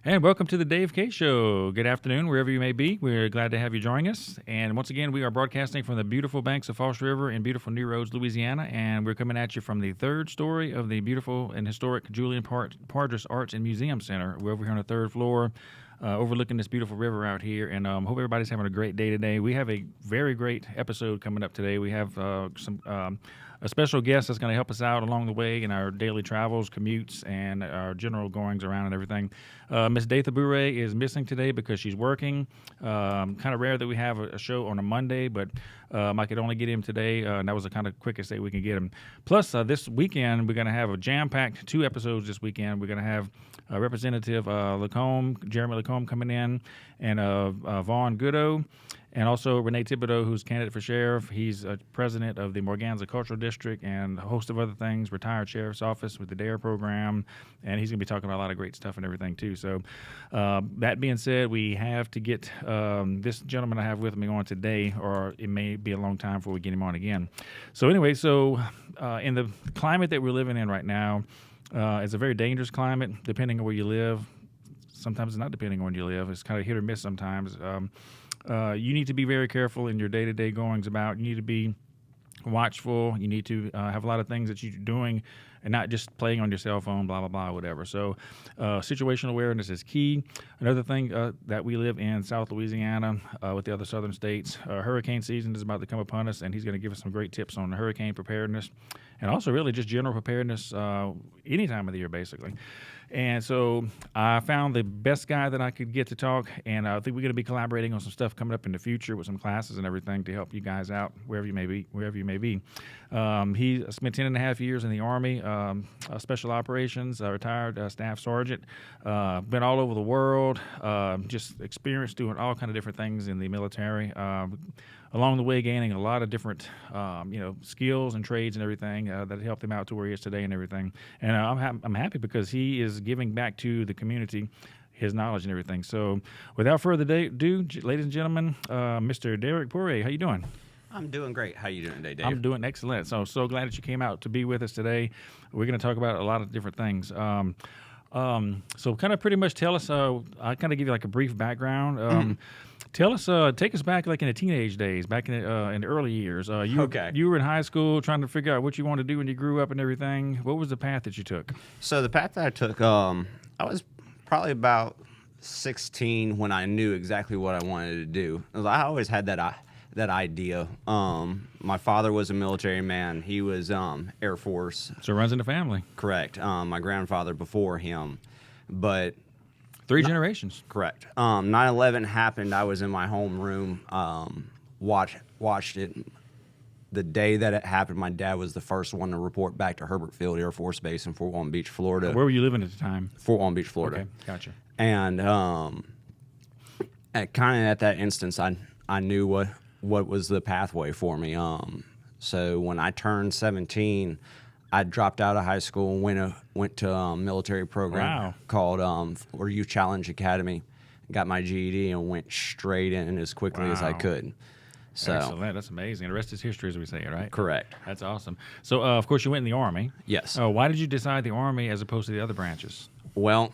And welcome to the Dave K Show. Good afternoon, wherever you may be. We're glad to have you join us. And once again, we are broadcasting from the beautiful banks of Foster River in beautiful New Roads, Louisiana. And we're coming at you from the third story of the beautiful and historic Julian Pardris Arts and Museum Center. We're over here on the third floor, overlooking this beautiful river out here. And hope everybody's having a great day today. We have a very great episode coming up today. We have a special guest that's going to help us out along the way in our daily travels, commutes, and our general goings around and everything. Miss Derrick Poirrier is missing today because she's working. Kind of rare that we have a show on a Monday, but I could only get him today, and that was the kind of quickest day we can get him. Plus, this weekend, we're going to have a jam-packed 2 episodes this weekend. We're going to have Representative Jeremy Lacombe coming in, and Vaughn Goodo, and also Renee Thibodeau, who's candidate for sheriff. He's president of the Morganza Cultural District and a host of other things, retired sheriff's office with the DARE program, and he's going to be talking about a lot of great stuff and everything, too. So that being said, we have to get this gentleman I have with me on today, or it may be a long time before we get him on again. So anyway, in the climate that we're living in right now, it's a very dangerous climate, depending on where you live. Sometimes it's not depending on where you live. It's kind of hit or miss sometimes. You need to be very careful in your day-to-day goings about. You need to be watchful. You need to have a lot of things that you're doing and not just playing on your cell phone, blah, blah, blah, whatever. So situational awareness is key. Another thing that we live in South Louisiana with the other southern states, hurricane season is about to come upon us, and he's going to give us some great tips on hurricane preparedness and also really just general preparedness any time of the year, basically. And so I found the best guy that I could get to talk, and I think we're going to be collaborating on some stuff coming up in the future with some classes and everything to help you guys out wherever you may be. He spent 10.5 years in the Army, Special Operations, retired staff sergeant, been all over the world, just experienced doing all kind of different things in the military. Along the way, gaining a lot of different, skills and trades and everything that helped him out to where he is today and everything. And I'm happy because he is giving back to the community his knowledge and everything. So, without further ado, ladies and gentlemen, Mr. Derrick Poirrier, how you doing? I'm doing great. How you doing today, Dave? I'm doing excellent. So glad that you came out to be with us today. We're going to talk about a lot of different things. So kind of pretty much tell us, I'll kind of give you like a brief background. Tell us, take us back like in the teenage days, back in the early years. You were in high school trying to figure out what you wanted to do when you grew up and everything. What was the path that you took? So the path that I took, I was probably about 16 when I knew exactly what I wanted to do. I always had that idea. My father was a military man. He was Air Force. So it runs in the family. Correct. My grandfather before him. But 3 generations. Correct. 9/11 happened. I was in my homeroom, watched it. The day that it happened, my dad was the first one to report back to Herbert Field Air Force Base in Fort Walton Beach, Florida. Where were you living at the time? Fort Walton Beach, Florida. Okay, gotcha. And at that instance, I knew what was the pathway for me. So when I turned 17, I dropped out of high school and went to a military program called Youth Challenge Academy. Got my GED and went straight in as quickly as I could. So excellent. That's amazing. The rest is history, as we say, right? Correct. That's awesome. So, of course, you went in the Army. Yes. Why did you decide the Army as opposed to the other branches? Well,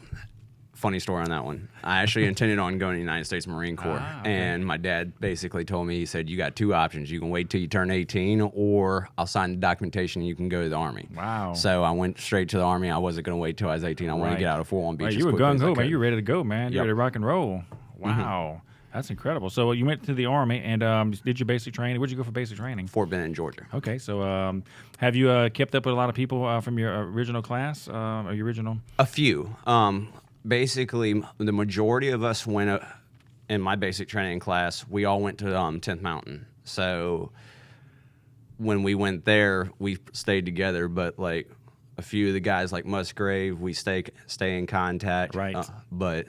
funny story on that one. I actually intended on going to the United States Marine Corps, and my dad basically told me, he said, you got 2 options. You can wait till you turn 18, or I'll sign the documentation and you can go to the Army. Wow. So I went straight to the Army. I wasn't going to wait till I was 18. I wanted to get out of Fort Walton Beach as You were quickly as I gung-ho, could. man. You were ready to go, man. You were ready to rock and roll. Wow. That's incredible. So you went to the Army and did your basic training. Where'd you go for basic training? Fort Benning, Georgia. Okay. So have you kept up with a lot of people from your original class or your original? A few. Basically, the majority of us went in my basic training class. We all went to 10th Mountain. So when we went there, we stayed together. But like a few of the guys, like Musgrave, we stay in contact. Right. But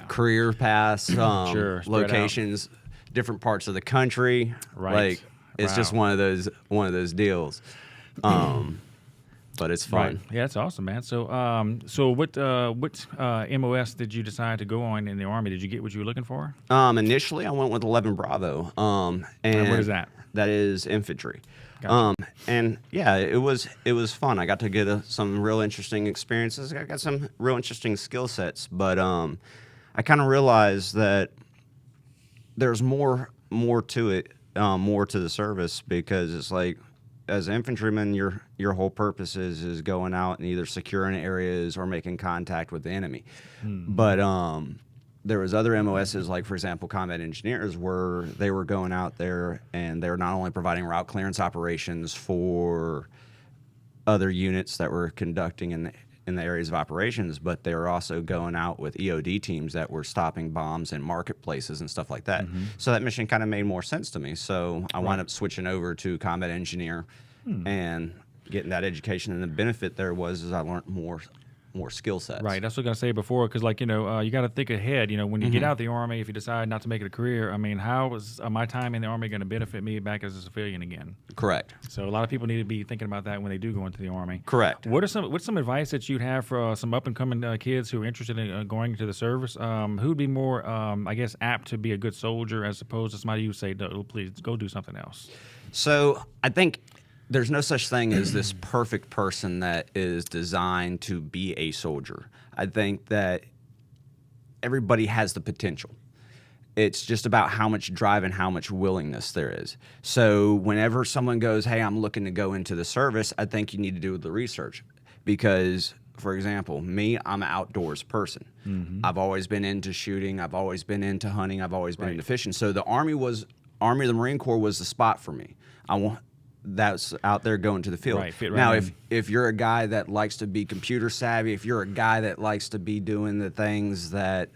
career paths, locations, different parts of the country. Right. Like it's just one of those deals. But it's fun. Right. Yeah, that's awesome, man. So, what MOS did you decide to go on in the Army? Did you get what you were looking for? Initially, I went with 11 Bravo. And what is that? that is infantry. Gotcha. And yeah, it was fun. I got to get some real interesting experiences. I got some real interesting skill sets, but I kind of realized that there's more to it, more to the service, because it's like, as an infantryman, your whole purpose is going out and either securing areas or making contact with the enemy. But there was other MOSs, like, for example, combat engineers, where they were going out there and they were not only providing route clearance operations for other units that were conducting in the areas of operations, but they were also going out with EOD teams that were stopping bombs in marketplaces and stuff like that. So that mission kind of made more sense to me. So I wound up switching over to combat engineer and getting that education. And the benefit there was I learned more skill sets. Right, that's what I was going to say before, because, like, you got to think ahead. When you get out of the Army, if you decide not to make it a career, I mean, how is my time in the Army going to benefit me back as a civilian again? Correct. So a lot of people need to be thinking about that when they do go into the Army. Correct. What's some advice that you'd have for some up-and-coming kids who are interested in going into the service? Who'd be more, I guess, apt to be a good soldier as opposed to somebody you say, no, please, go do something else? So I think there's no such thing as this perfect person that is designed to be a soldier. I think that everybody has the potential. It's just about how much drive and how much willingness there is. So whenever someone goes, hey, I'm looking to go into the service, I think you need to do the research. Because, for example, me, I'm an outdoors person. I've always been into shooting. I've always been into hunting. I've always been into fishing. So the Army of the Marine Corps was the spot for me. That's out there going to the field. Right, fit right now, in. if you're a guy that likes to be computer savvy, if you're a guy that likes to be doing the things that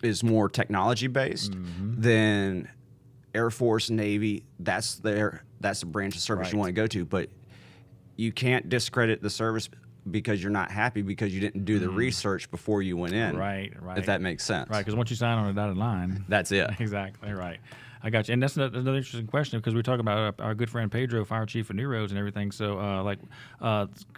is more technology based, then Air Force, Navy, that's the branch of service you want to go to. But you can't discredit the service because you're not happy because you didn't do the research before you went in. Right. If that makes sense. Right, because once you sign on a dotted line. That's it. Exactly, right. I got you. And that's another interesting question, because we talk about our good friend Pedro, Fire Chief of New Roads and everything. So,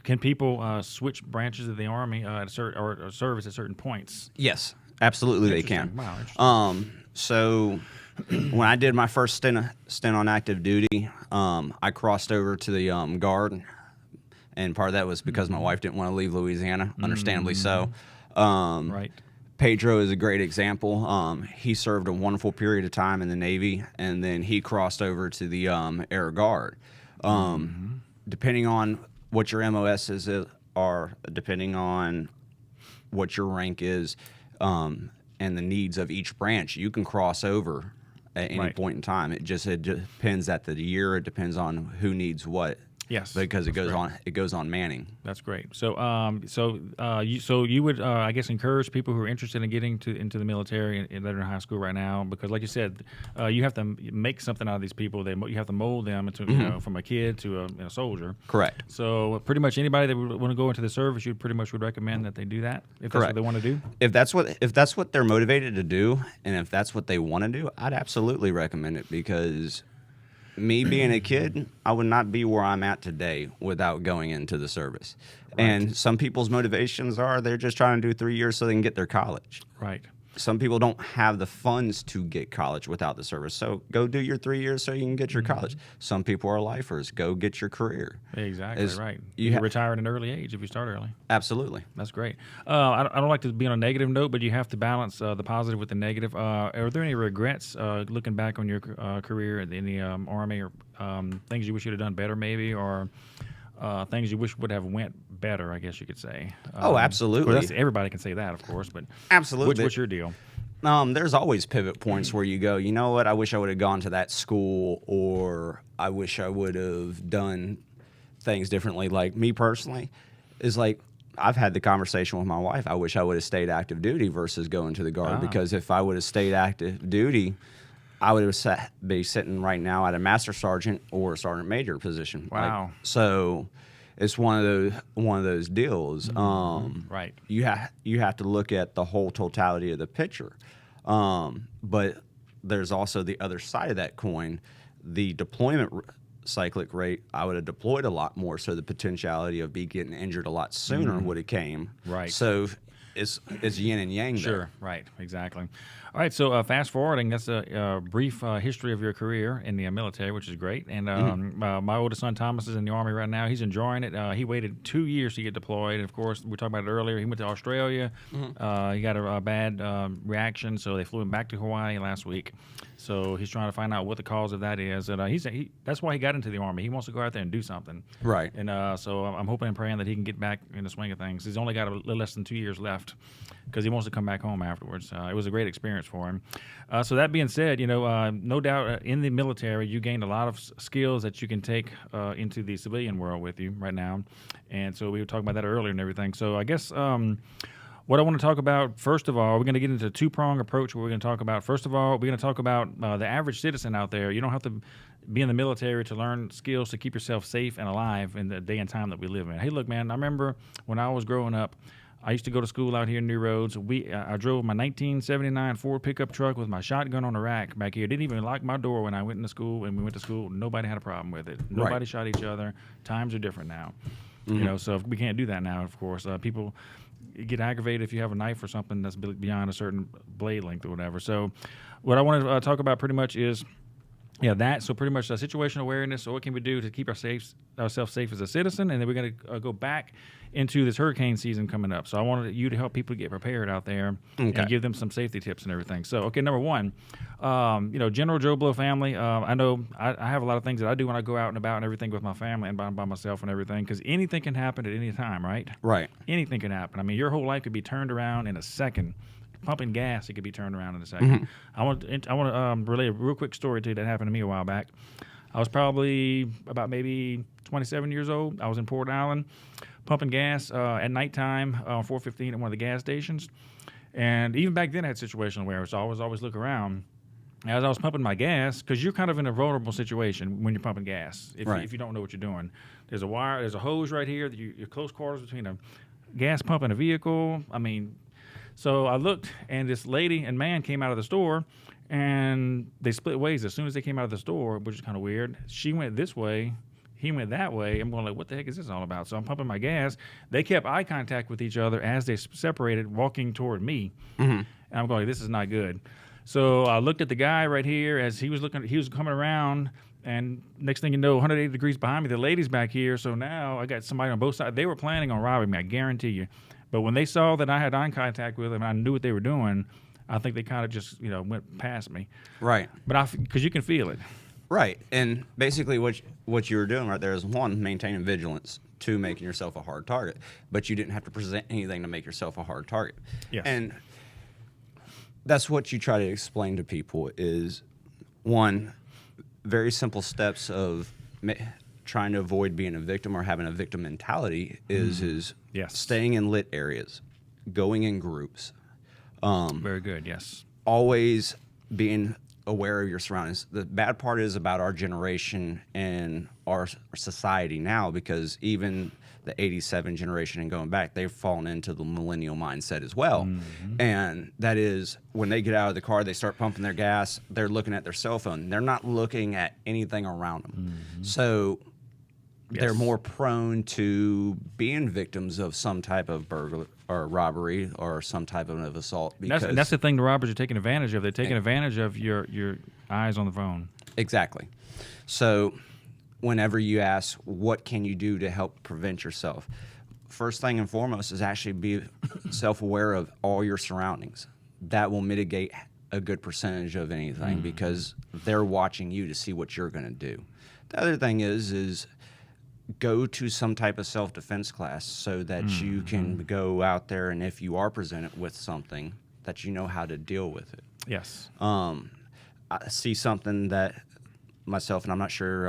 can people switch branches of the Army at or service at certain points? Yes, absolutely they can. Wow, interesting. So when I did my first stint on active duty, I crossed over to the Guard, and part of that was because my wife didn't want to leave Louisiana, understandably so. Right. Pedro is a great example. He served a wonderful period of time in the Navy, and then he crossed over to the Air Guard. Depending on what your MOSs are, depending on what your rank is, and the needs of each branch, you can cross over at any point in time. It depends at the year. It depends on who needs what. Yes, because it goes on manning. That's great. So, you would, I guess, encourage people who are interested in getting into the military and that are in high school right now, because, like you said, you have to make something out of these people. You have to mold them into, from a kid to a soldier. Correct. So, pretty much anybody that would want to go into the service, you pretty much would recommend that they do that if that's what they want to do. If that's what they're motivated to do, and if that's what they want to do, I'd absolutely recommend it, because me being a kid, I would not be where I'm at today without going into the service. Right. And some people's motivations are they're just trying to do 3 years so they can get their college. Right. Some people don't have the funds to get college without the service. So go do your 3 years so you can get your college. Some people are lifers. Go get your career. Exactly, right. You retire at an early age if you start early. Absolutely. That's great. I don't like to be on a negative note, but you have to balance the positive with the negative. Are there any regrets looking back on your career in the Army, or things you wish you'd have done better maybe, or things you wish would have went better, I guess you could say? Absolutely. Everybody can say that, of course, but absolutely. What's your deal? There's always pivot points where you go, you know what, I wish I would have gone to that school, or I wish I would have done things differently. Like me personally, is like, I've had the conversation with my wife. I wish I would have stayed active duty versus going to the Guard, because if I would have stayed active duty, I would have be sitting right now at a master sergeant or a sergeant major position. Wow. So it's one of those deals. Right. You have to look at the whole totality of the picture. But there's also the other side of that coin, the deployment cyclic rate. I would have deployed a lot more, so the potentiality of getting injured a lot sooner would have came. Right. So it's yin and yang there. Sure, right, exactly. All right, so fast forwarding, that's a brief history of your career in the military, which is great. And my oldest son, Thomas, is in the Army right now. He's enjoying it. He waited 2 years to get deployed. And of course, we talked about it earlier. He went to Australia. He got a bad reaction, so they flew him back to Hawaii last week. So he's trying to find out what the cause of that is. And that's why he got into the Army. He wants to go out there and do something. Right. And so I'm hoping and praying that he can get back in the swing of things. He's only got a little less than 2 years left because he wants to come back home afterwards. It was a great experience for him. So that being said, no doubt in the military, you gained a lot of skills that you can take into the civilian world with you right now. And so we were talking about that earlier and everything. So I guess what I want to talk about, first of all, we're going to get into a two-prong approach where we're going to talk about, first of all, we're going to talk about the average citizen out there. You don't have to be in the military to learn skills to keep yourself safe and alive in the day and time that we live in. Hey, look, man, I remember when I was growing up, I used to go to school out here in New Roads. I drove my 1979 Ford pickup truck with my shotgun on the rack back here. Didn't even lock my door when I went into school. And we went to school. Nobody had a problem with it. Nobody shot each other. Times are different now. So we can't do that now, of course. People get aggravated if you have a knife or something that's beyond a certain blade length or whatever. So what I want to talk about pretty much is that. So pretty much situational awareness. So what can we do to keep ourselves safe as a citizen? And then we're going to go back into this hurricane season coming up. So I wanted you to help people get prepared out there and give them some safety tips and everything. So, number one, General Joe Blow family. I know I have a lot of things that I do when I go out and about and everything with my family and by myself and everything, because anything can happen at any time, right? Right. Anything can happen. I mean, your whole life could be turned around in a second. Pumping gas, it could be turned around in a second. I want to relate a real quick story to you that happened to me a while back. I was probably about maybe 27 years old. I was in Port Island pumping gas at nighttime on 415 at one of the gas stations. And even back then I had situational awareness. So I always look around. As I was pumping my gas, because you're kind of in a vulnerable situation when you're pumping gas if you don't know what you're doing. There's a hose right here. You're close quarters between a gas pump and a vehicle. I mean, so I looked, and this lady and man came out of the store, and they split ways as soon as they came out of the store, which is kind of weird. She went this way. He went that way. I'm going like, what the heck is this all about? So I'm pumping my gas. They kept eye contact with each other as they separated, walking toward me. And I'm going, this is not good. So I looked at the guy right here as he was coming around, and next thing you know, 180 degrees behind me, the lady's back here. So now I got somebody on both sides. They were planning on robbing me, I guarantee you. But when they saw that I had eye contact with them and I knew what they were doing, I think they kind of just, went past me. Right. But because you can feel it. Right. And basically what you were doing right there is, one, maintaining vigilance, two, making yourself a hard target. But you didn't have to present anything to make yourself a hard target. Yes. And that's what you try to explain to people is, one, very simple steps of trying to avoid being a victim or having a victim mentality is yes. staying in lit areas, going in groups. Very good, yes. Always being aware of your surroundings. The bad part is about our generation and our society now, because even the 87 generation and going back, they've fallen into the millennial mindset as well. And that is, when they get out of the car, they start pumping their gas, they're looking at their cell phone. They're not looking at anything around them. So they're more prone to being victims of some type of burglary or robbery or some type of assault. And that's the thing the robbers are taking advantage of. They're taking advantage of your eyes on the phone. Exactly. So whenever you ask, what can you do to help prevent yourself? First thing and foremost is actually be self-aware of all your surroundings. That will mitigate a good percentage of anything because they're watching you to see what you're going to do. The other thing is go to some type of self-defense class so that you can go out there, and if you are presented with something, that you know how to deal with it. Yes. I see something that myself, and I'm not sure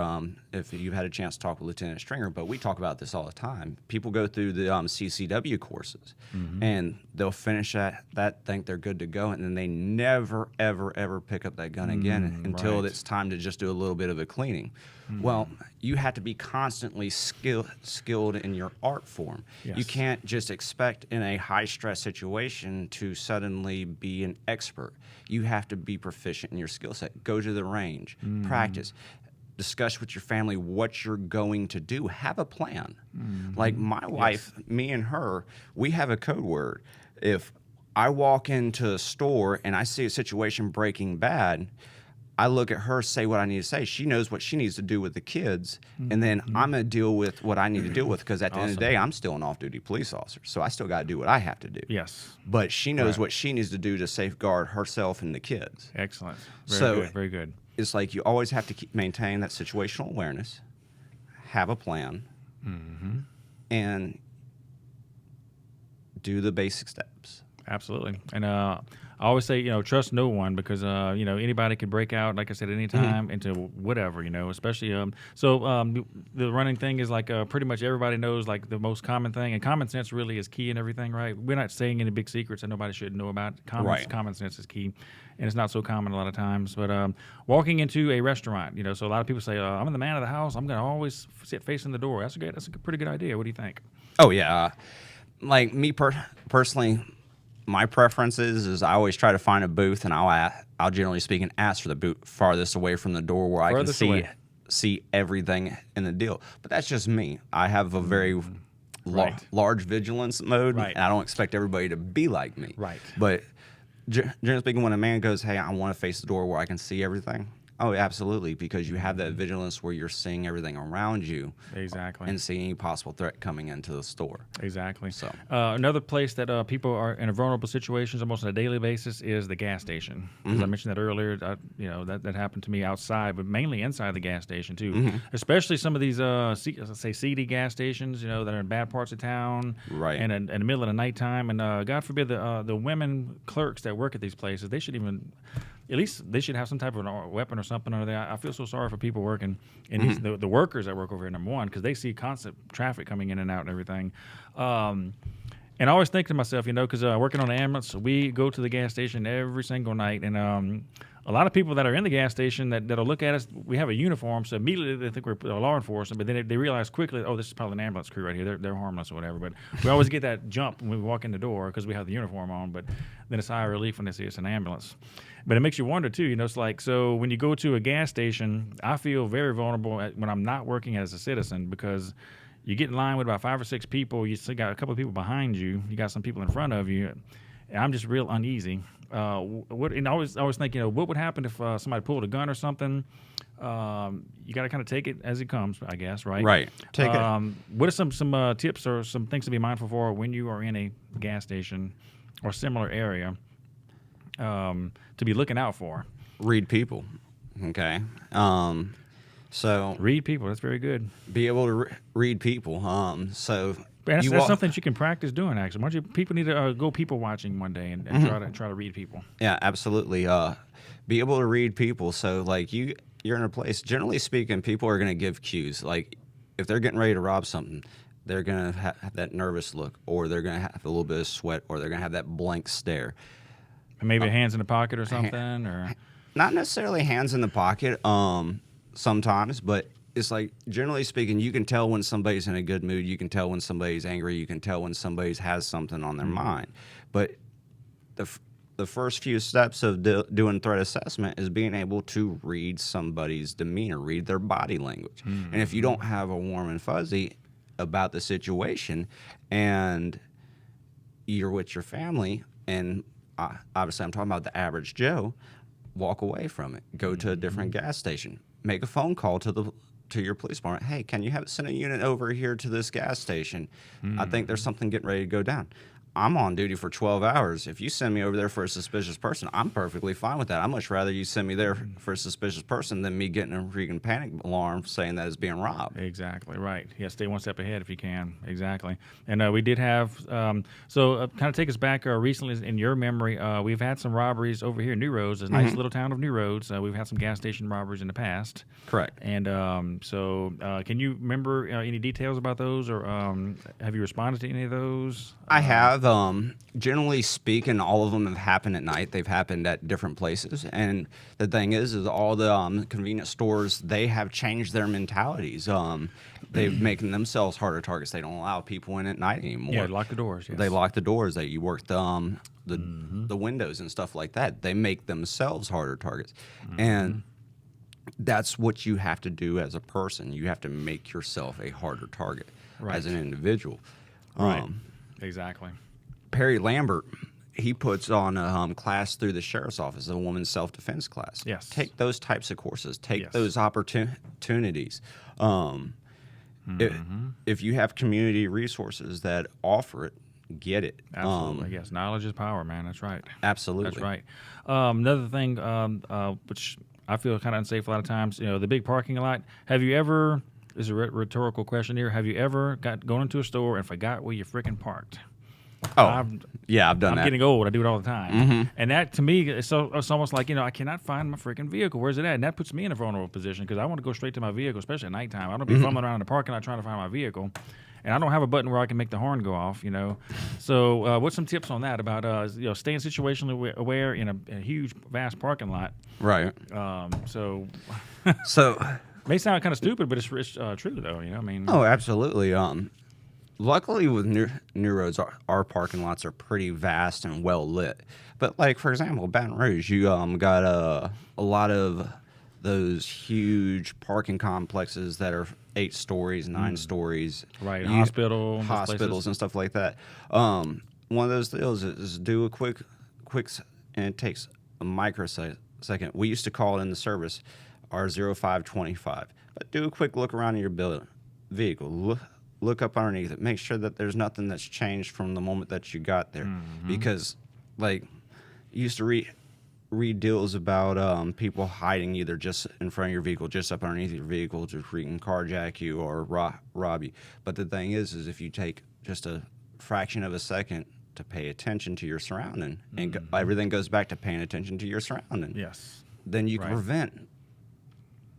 if you've had a chance to talk with Lieutenant Stringer, but we talk about this all the time. People go through the CCW courses, and they'll finish that, think they're good to go, and then they never, ever, ever pick up that gun again until it's time to just do a little bit of a cleaning. Well, you have to be constantly skilled in your art form. Yes. You can't just expect in a high-stress situation to suddenly be an expert. You have to be proficient in your skill set. Go to the range, practice, discuss with your family what you're going to do. Have a plan. Like my wife, me and her, we have a code word. If I walk into a store and I see a situation breaking bad, I look at her, say what I need to say. She knows what she needs to do with the kids, and then I'm going to deal with what I need to deal with, because at the end of the day, I'm still an off-duty police officer, so I still got to do what I have to do. Yes. But she knows what she needs to do to safeguard herself and the kids. Excellent. Very good. Very good. It's like you always have to maintain that situational awareness, have a plan, and do the basic steps. Absolutely. And I always say, trust no one, because, anybody could break out, like I said, anytime into whatever, especially. The running thing is like pretty much everybody knows, like, the most common thing. And common sense really is key in everything, right? We're not saying any big secrets that nobody should know about. Common sense is key. And it's not so common a lot of times. But walking into a restaurant, so a lot of people say, I'm the man of the house. I'm going to always sit facing the door. That's a pretty good idea. What do you think? Oh, yeah. Like me personally, my preference is I always try to find a booth, and I'll generally speaking ask for the booth farthest away from the door where I can see everything in the deal. But that's just me. I have a very large vigilance mode, and I don't expect everybody to be like me. Right. But generally speaking, when a man goes, hey, I want to face the door where I can see everything, oh, absolutely, because you have that vigilance where you're seeing everything around you. Exactly. And seeing any possible threat coming into the store. Exactly. So another place that people are in vulnerable situations almost on a daily basis is the gas station. As I mentioned that earlier, that happened to me outside, but mainly inside the gas station too. Especially some of these, seedy gas stations, that are in bad parts of town. Right. And in the middle of the nighttime. And God forbid the women clerks that work at these places, they should even... At least they should have some type of a weapon or something under there. I feel so sorry for people working, and the workers that work over here, number one, because they see constant traffic coming in and out and everything. And I always think to myself, because working on the ambulance, we go to the gas station every single night, and a lot of people that are in the gas station that'll look at us, we have a uniform, so immediately they think we're law enforcement, but then they realize quickly, oh, this is probably an ambulance crew right here. They're harmless or whatever. But we always get that jump when we walk in the door because we have the uniform on, but then it's a sigh of relief when they see it's an ambulance. But it makes you wonder, too. It's like, so when you go to a gas station, I feel very vulnerable when I'm not working as a citizen, because you get in line with about 5 or 6 people. You still got a couple of people behind you. You got some people in front of you. And I'm just real uneasy. And I always think, what would happen if somebody pulled a gun or something? You got to kind of take it as it comes, I guess, right? Right. Take it. What are some tips or some things to be mindful for when you are in a gas station or similar area? To be looking out for? Read people. Okay. So read people. That's very good. Be able to read people. That's something that you can practice doing. Actually, people need to go people watching one day and try to read people. Yeah, absolutely. Be able to read people. So like you're in a place. Generally speaking, people are going to give cues. Like if they're getting ready to rob something, they're going to have that nervous look, or they're going to have a little bit of sweat, or they're going to have that blank stare. Maybe hands in the pocket or something, or not necessarily hands in the pocket. Sometimes, but it's like generally speaking, you can tell when somebody's in a good mood. You can tell when somebody's angry. You can tell when somebody has something on their mind. But the first few steps of doing threat assessment is being able to read somebody's demeanor, read their body language. And if you don't have a warm and fuzzy about the situation, and you're with your family, and obviously I'm talking about the average Joe, walk away from it. Go to a different gas station. Make a phone call to your police department. Hey, can you send a unit over here to this gas station? I think there's something getting ready to go down. I'm on duty for 12 hours. If you send me over there for a suspicious person, I'm perfectly fine with that. I'd much rather you send me there for a suspicious person than me getting a freaking panic alarm saying that it's being robbed. Exactly, right. Yeah, stay one step ahead if you can. Exactly. And we did have, kind of take us back recently in your memory, we've had some robberies over here in New Roads, a nice little town of New Roads. We've had some gas station robberies in the past. Correct. And can you remember any details about those, or have you responded to any of those? I have. Generally speaking, all of them have happened at night. They've happened at different places. And the thing is all the convenience stores, they have changed their mentalities. They've making themselves harder targets. They don't allow people in at night anymore. Yeah, lock the doors. Yes. They lock the doors. You work the windows and stuff like that. They make themselves harder targets. And that's what you have to do as a person. You have to make yourself a harder target as an individual. Right. Exactly. Perry Lambert, he puts on a class through the sheriff's office, a woman's self-defense class. Yes. Take those types of courses. Take Yes. those opportunities. If you have community resources that offer it, get it. Absolutely, yes. Knowledge is power, man. That's right. Absolutely. That's right. Another thing, which I feel kind of unsafe a lot of times, the big parking lot. Have you ever, this is a rhetorical question here, have you ever gone into a store and forgot where you freaking parked? Oh, I've done that. I'm getting old. I do it all the time. And that, to me, it's almost like, I cannot find my freaking vehicle. Where's it at? And that puts me in a vulnerable position because I want to go straight to my vehicle, especially at nighttime. I don't be fumbling around in the parking lot trying to find my vehicle. And I don't have a button where I can make the horn go off, So what's some tips on that about, staying situationally aware in a huge, vast parking lot? Right. So may sound kind of stupid, but it's true, though, Oh, absolutely. Luckily, with new roads, our parking lots are pretty vast and well lit. But, like, for example, Baton Rouge, you got a lot of those huge parking complexes that are 8 stories, 9 stories. Right, hospitals and stuff like that. One of those deals is do a quick, and it takes a microsecond. We used to call it in the service R0525. But do a quick look around in your vehicle. Look up underneath it. Make sure that there's nothing that's changed from the moment that you got there. Because, like, you used to read deals about people hiding either just in front of your vehicle, just up underneath your vehicle to freaking carjack you or rob you. But the thing is if you take just a fraction of a second to pay attention to your surrounding, and everything goes back to paying attention to your surrounding. Yes. Then you can prevent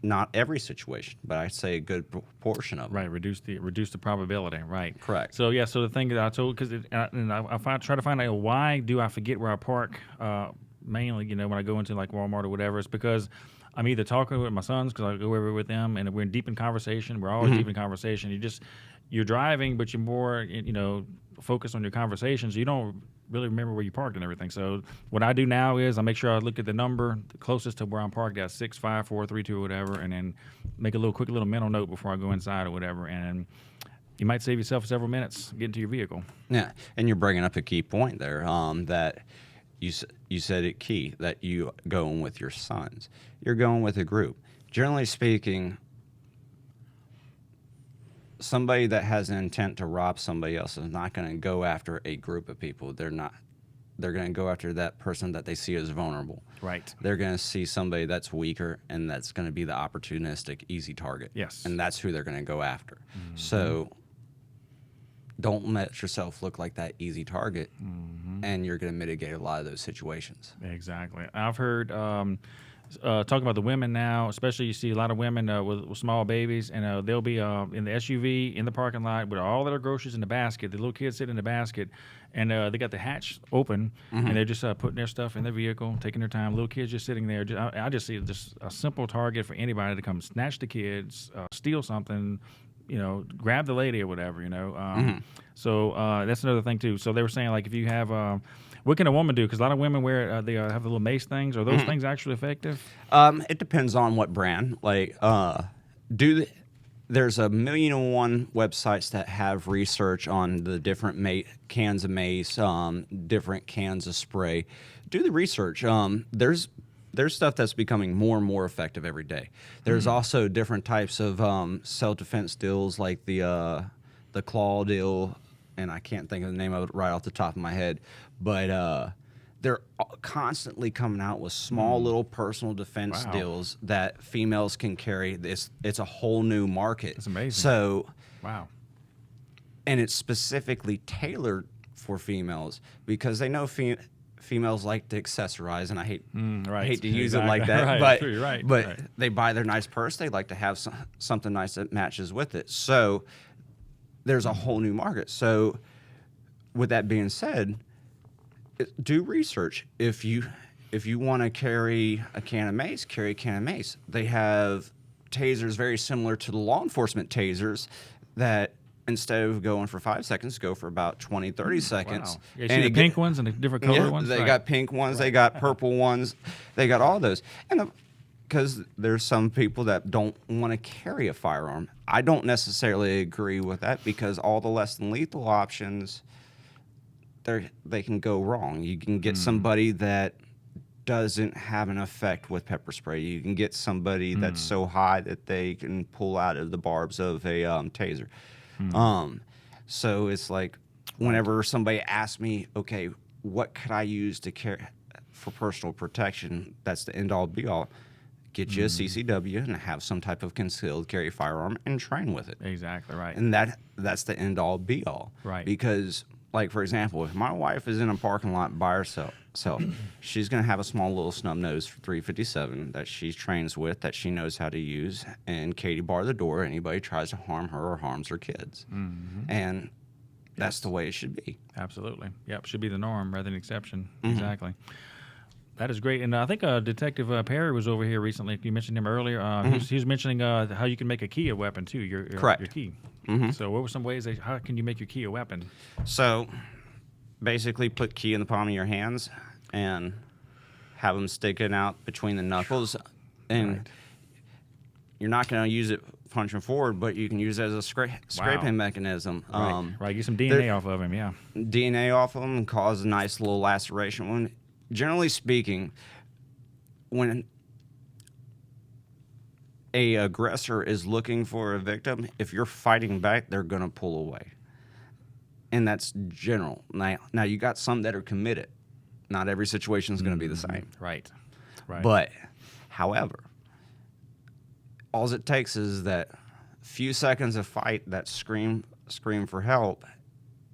not every situation, but I'd say a good portion of them. Right, reduce the probability. Right, correct. So so the thing that I told, because I try to find out why do I forget where I park. Mainly, when I go into like Walmart or whatever, it's because I'm either talking with my sons because I go everywhere with them, and we're deep in conversation. We're always deep in conversation. You're driving, but you're more focused on your conversations. You don't really remember where you parked and everything. So what I do now is I make sure I look at the number closest to where I'm parked at, 65432 or whatever, and then make a quick little mental note before I go inside or whatever. And you might save yourself several minutes getting to your vehicle. Yeah, and you're bringing up a key point there that you said it key, that you going with your sons. You're going with a group. Generally speaking, somebody that has an intent to rob somebody else is not going to go after a group of people. They're going to go after that person that they see as vulnerable. Right. They're going to see somebody that's weaker, and that's going to be the opportunistic, easy target. Yes. And that's who they're going to go after. So don't let yourself look like that easy target, and you're going to mitigate a lot of those situations. Exactly. I've heard talking about the women now, especially you see a lot of women with small babies, and they'll be in the SUV in the parking lot with all their groceries in the basket. The little kids sit in the basket, and they got the hatch open, and they're just putting their stuff in their vehicle, taking their time. Little kids just sitting there. I just see just a simple target for anybody to come snatch the kids, steal something, grab the lady or whatever, So that's another thing too. So they were saying, like, if you have, what can a woman do? Because a lot of women wear, they have the little mace things. Are those things actually effective? It depends on what brand. Like, there's 1,000,001 websites that have research on the different cans of mace, different cans of spray. Do the research. There's stuff that's becoming more and more effective every day. There's also different types of self-defense deals, like the claw deal, and I can't think of the name of it right off the top of my head, but they're constantly coming out with small little personal defense deals that females can carry. It's a whole new market. It's amazing. So, wow. And it's specifically tailored for females because they know females like to accessorize, and I hate to use it like that, but they buy their nice purse. They like to have something nice that matches with it. So there's a whole new market. So with that being said, do research. If you want to carry a can of mace, carry a can of mace. They have tasers very similar to the law enforcement tasers that instead of going for 5 seconds, go for about 20, 30 seconds. Wow. Yeah, you see the pink ones and the different color ones? They got pink ones, they got purple ones, they got all those. And because there's some people that don't want to carry a firearm. I don't necessarily agree with that because all the less than lethal options they can go wrong. You can get somebody that doesn't have an effect with pepper spray. You can get somebody that's so high that they can pull out of the barbs of a taser. So it's like whenever somebody asks me, okay, what could I use to carry for personal protection? That's the end all be all. Get you a CCW and have some type of concealed carry firearm and train with it. Exactly right. And that's the end all be all. Right. Because, like, for example, if my wife is in a parking lot by herself, she's going to have a small little snub nose for 357 that she trains with, that she knows how to use, and Katie bar the door. Anybody tries to harm her or harms her kids. And that's the way it should be. Absolutely. Yep. Should be the norm rather than exception. Exactly. That is great. And I think Detective Perry was over here recently. You mentioned him earlier. He was mentioning how you can make a key a weapon, too, your key. So what were some ways how can you make your key a weapon? So basically put key in the palm of your hands and have them sticking out between the knuckles. And you're not going to use it punching forward, but you can use it as a scraping mechanism. Right. Get some DNA off of him, yeah. DNA off of them and cause a nice little laceration wound. Generally speaking, when a aggressor is looking for a victim, if you're fighting back, they're going to pull away. And that's general. Now you got some that are committed. Not every situation is going to be the same. Right. But, however, all it takes is that few seconds of fight that scream for help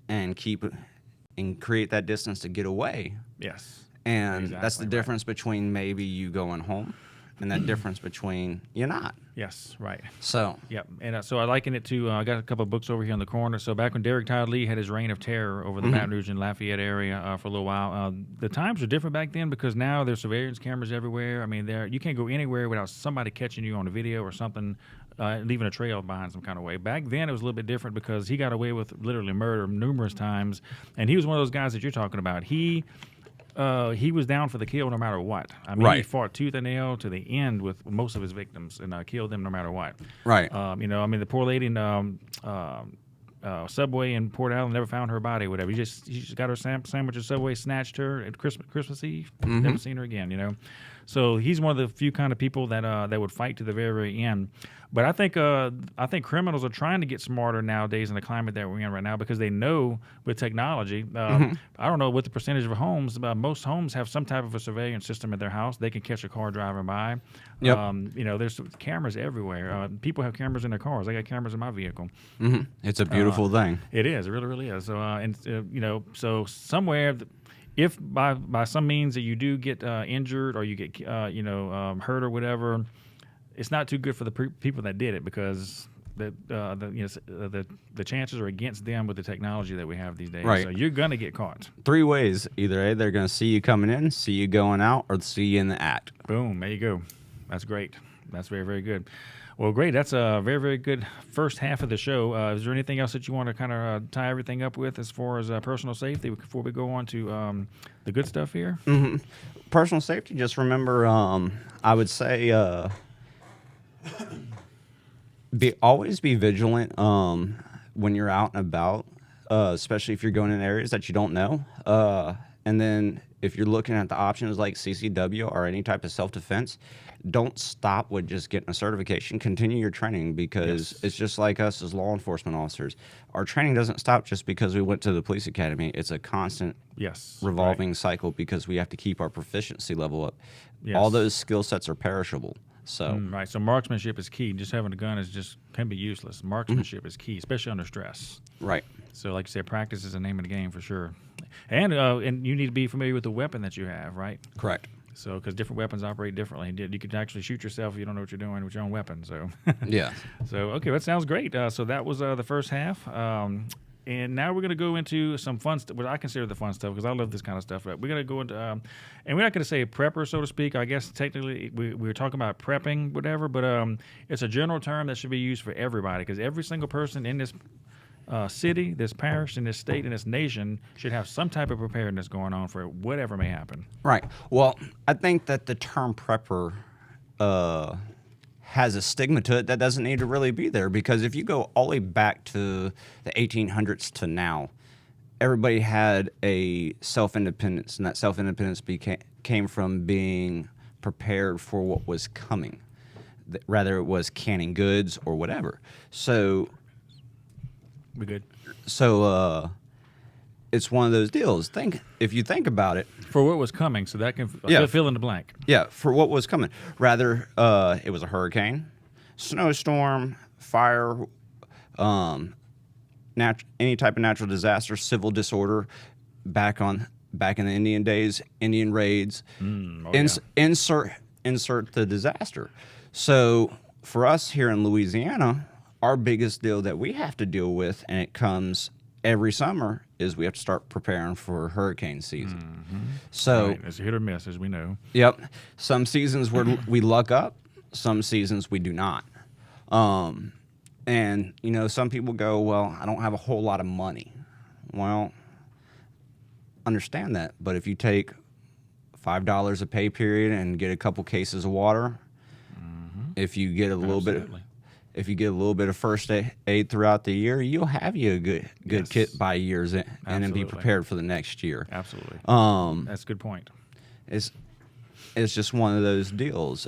and create that distance to get away. Yes. And that's the difference between maybe you going home and that difference between you not. Yes, right. So. Yep. And so I liken it to, I got a couple of books over here in the corner. So back when Derrick Lee had his reign of terror over the Baton Rouge and Lafayette area for a little while, the times were different back then because now there's surveillance cameras everywhere. I mean, you can't go anywhere without somebody catching you on a video or something, leaving a trail behind some kind of way. Back then it was a little bit different because he got away with literally murder numerous times. And he was one of those guys that you're talking about. He was down for the kill no matter what. I mean, he fought tooth and nail to the end with most of his victims and killed them no matter what. Right. The poor lady in Subway in Port Allen never found her body, whatever. She just got her sandwich at Subway, snatched her at Christmas Eve, never seen her again, So he's one of the few kind of people that would fight to the very, very end. But I think criminals are trying to get smarter nowadays in the climate that we're in right now because they know with technology. I don't know what the percentage of homes. Most homes have some type of a surveillance system at their house. They can catch a car driving by. Yep. There's cameras everywhere. People have cameras in their cars. I got cameras in my vehicle. It's a beautiful thing. It is. It really, really is. So, so somewhere. If by some means that you do get injured or you get hurt or whatever, it's not too good for the people that did it because the chances are against them with the technology that we have these days. Right. So you're gonna get caught. 3 ways: either A, they're going to see you coming in, see you going out, or see you in the act. Boom. There you go. That's great. That's very, very good. Well, great. That's a very, very good first half of the show. Is there anything else that you want to kind of tie everything up with as far as personal safety before we go on to the good stuff here? Personal safety, just remember, I would say always be vigilant when you're out and about, especially if you're going in areas that you don't know. And then if you're looking at the options like CCW or any type of self-defense, don't stop with just getting a certification. Continue your training because it's just like us as law enforcement officers. Our training doesn't stop just because we went to the police academy. It's a constant revolving cycle because we have to keep our proficiency level up. All those skill sets are perishable. So So marksmanship is key. Just having a gun can be useless. Marksmanship is key, especially under stress. Right. So like you said, practice is the name of the game for sure. And you need to be familiar with the weapon that you have, right? Correct. So, because different weapons operate differently. You could actually shoot yourself if you don't know what you're doing with your own weapon. So, yeah. So, okay, that sounds great. So that was the first half. And now we're going to go into some fun stuff, what I consider the fun stuff, because I love this kind of stuff. We're going to go into, and we're not going to say prepper, so to speak. I guess technically we were talking about prepping, whatever, but it's a general term that should be used for everybody, because every single person in this city, this parish, in this state, in this nation should have some type of preparedness going on for whatever may happen. Right. Well, I think that the term prepper has a stigma to it that doesn't need to really be there, because if you go all the way back to the 1800s to now, everybody had a self-independence, and that self-independence came from being prepared for what was coming, rather it was canning goods or whatever. So Be good. So it's one of those deals. If you think about it, For what was coming, so that can fill in the blank. yeah, for what was coming. Rather, it was a hurricane, snowstorm, fire, any type of natural disaster, civil disorder. Back in the Indian days, Indian raids. Insert the disaster. So for us here in Louisiana, our biggest deal that we have to deal with, and it comes every summer, is we have to start preparing for hurricane season. So Right. It's a hit or miss, as we know. Yep. Some seasons we luck up, some seasons we do not. And, some people go, well, I don't have a whole lot of money. Well, understand that. But if you take $5 a pay period and get a couple cases of water, if you get a little bit of first aid throughout the year, you'll have you a good kit by year's end and then be prepared for the next year. Absolutely. That's a good point. It's just one of those deals.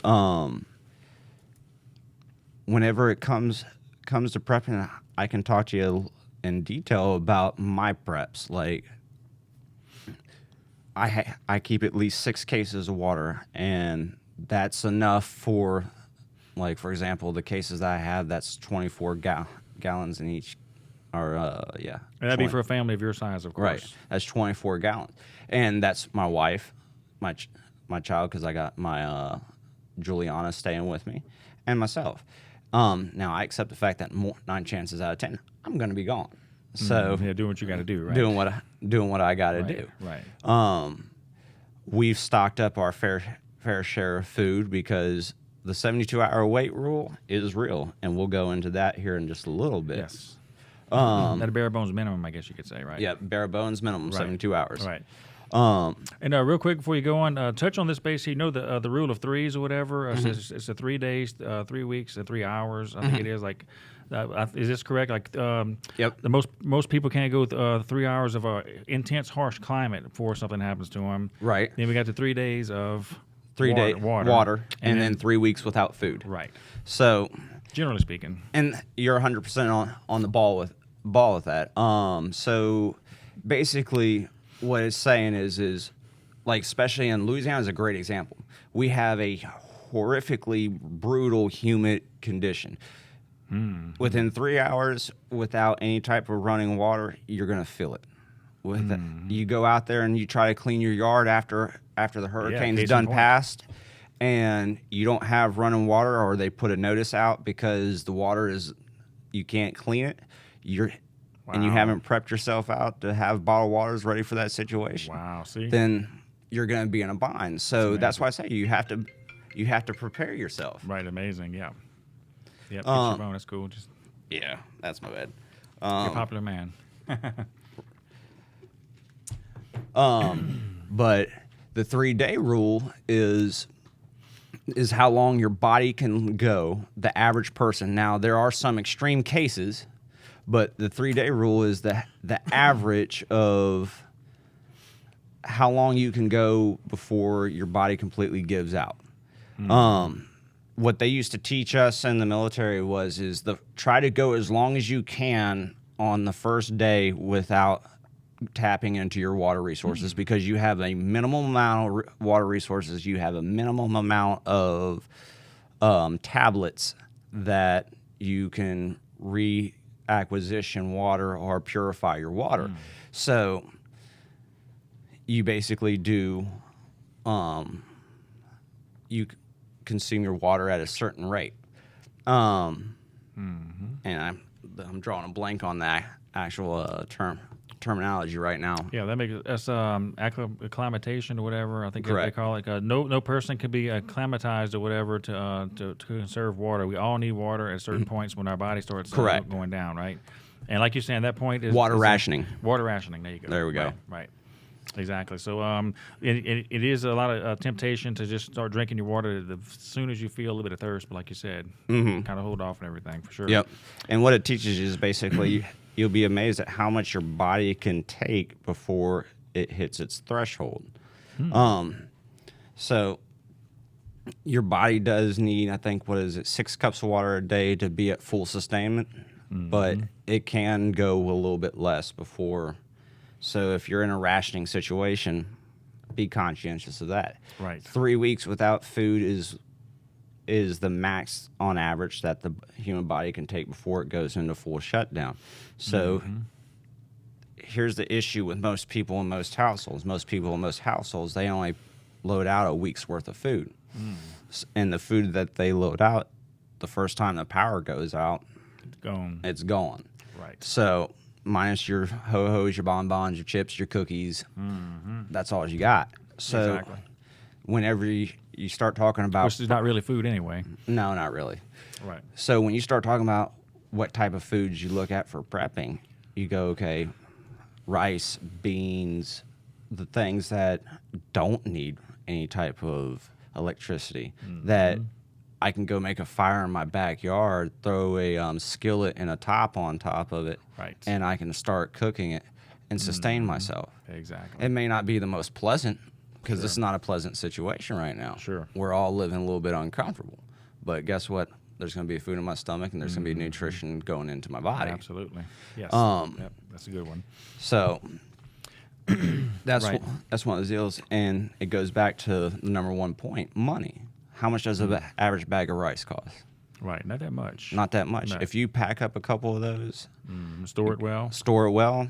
Whenever it comes to prepping, I can talk to you in detail about my preps. Like, I keep at least 6 cases of water, and that's enough for, like, for example, the cases that I have, that's 24 gallons in each. Or yeah, And that'd be for a family of your size, of course. right. That's 24 gallons, and that's my wife, my child, because I got my Juliana staying with me, and myself. Now I accept the fact that 9 chances out of 10 I'm going to be gone. So Yeah, doing what you got to do, right? doing what I got to do. Right. We've stocked up our fair share of food because the 72-hour wait rule is real, and we'll go into that here in just a little bit. Yes. At a bare bones minimum, I guess you could say, right? Yeah, bare bones minimum, 72 hours. Right. And real quick before you go on, touch on this base. You know the rule of threes or whatever. It's a 3 days, 3 weeks, and 3 hours. I think it is. Like, is this correct? Like, Yep. The most people can't go 3 hours of intense, harsh climate before something happens to them. Right. Then we got the 3 days of 3 days water, and then 3 weeks without food. Right. So, Generally speaking. and you're 100% on the ball with that. So basically, what it's saying is like, especially in Louisiana is a great example. We have a horrifically brutal, humid condition. Within 3 hours, without any type of running water, you're gonna feel it. You go out there and you try to clean your yard after the hurricane's case in done point. passed, and you don't have running water, or they put a notice out because the water you can't clean it. And you Wow. haven't prepped yourself out to have bottled waters ready for that situation. Wow. See. Then you're going to be in a bind. So that's why I say you have to prepare yourself. Right. Amazing. Yeah. Yep. Get your phone. That's cool. Just Yeah, that's my bad. you're a popular man. But the 3-day rule is how long your body can go, the average person. Now, there are some extreme cases, but the 3-day rule is the average of how long you can go before your body completely gives out. What they used to teach us in the military is try to go as long as you can on the first day without tapping into your water resources, because you have a minimum amount of water resources. You have a minimum amount of tablets that you can reacquisition water or purify your water. So you basically do you consume your water at a certain rate. And I'm drawing a blank on that actual terminology right now. Yeah, that makes us acclimatation or whatever. I think they Correct. call it. No person can be acclimatized or whatever to conserve water. We all need water at certain points when our body starts Correct. going down, right? And like you're saying, that point is Water rationing. Water rationing. There you go. There we go. Right. Exactly. So it is a lot of temptation to just start drinking your water as soon as you feel a little bit of thirst. But like you said, kind of hold off and everything for sure. Yep. And what it teaches you is basically you'll be amazed at how much your body can take before it hits its threshold. So your body does need, I think, 6 cups of water a day to be at full sustainment, but it can go a little bit less before. So if you're in a rationing situation, be conscientious of that. Right. 3 weeks without food is the max on average that the human body can take before it goes into full shutdown. So here's the issue with most people in most households. Most people in most households, they only load out a week's worth of food. And the food that they load out, the first time the power goes out, it's gone. Right. So minus your ho-hos, your bonbons, your chips, your cookies, that's all you got. So Exactly. whenever you start talking about... Which is not really food anyway. No, not really. Right. So when you start talking about what type of foods you look at for prepping, you go, okay, rice, beans, the things that don't need any type of electricity, that I can go make a fire in my backyard, throw a skillet and a top on top of it, Right. and I can start cooking it and sustain myself. Exactly. It may not be the most pleasant, because this is not a pleasant situation right now. Sure. We're all living a little bit uncomfortable. But guess what? There's going to be food in my stomach, and there's going to be nutrition going into my body. Absolutely. Yes. Yep. That's a good one. So that's Right. that's one of the deals, and it goes back to the number one point: money. How much does an average bag of rice cost? Right. Not that much. Not that much. No. If you pack up a couple of those, Store it well. store it well,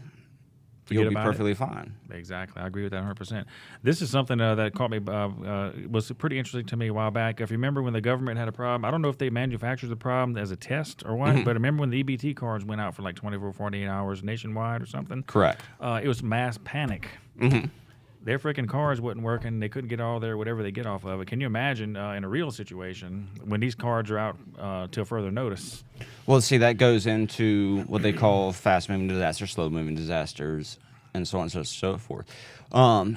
you'll be about it. perfectly fine. Exactly. I agree with that 100%. This is something that caught me, was pretty interesting to me a while back. If you remember when the government had a problem, I don't know if they manufactured the problem as a test or what, but I remember when the EBT cards went out for like 24, 48 hours nationwide or something. Correct. It was mass panic. Their freaking cars wasn't working. They couldn't get all their whatever they get off of it. Can you imagine in a real situation when these cards are out till further notice? Well, see, that goes into what they call fast-moving disasters, slow-moving disasters, and so on and so forth.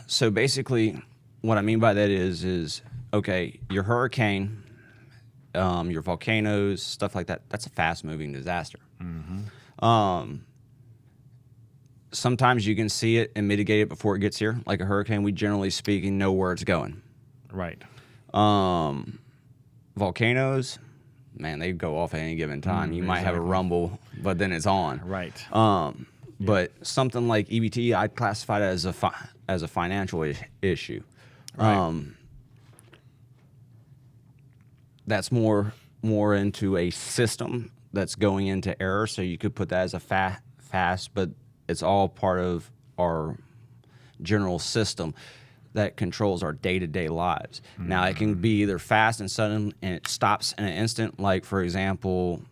So basically, what I mean by that is okay, your hurricane, your volcanoes, stuff like that, that's a fast-moving disaster. Sometimes you can see it and mitigate it before it gets here. Like a hurricane, we generally speaking know where it's going. Right. Volcanoes, man, they go off at any given time. You might have a rumble, but then it's on. Right. But something like EBT, I'd classify it as a financial issue. Right. That's more into a system that's going into error. So you could put that as a fast, but it's all part of our general system that controls our day-to-day lives. Now, it can be either fast and sudden, and it stops in an instant. Like, for example,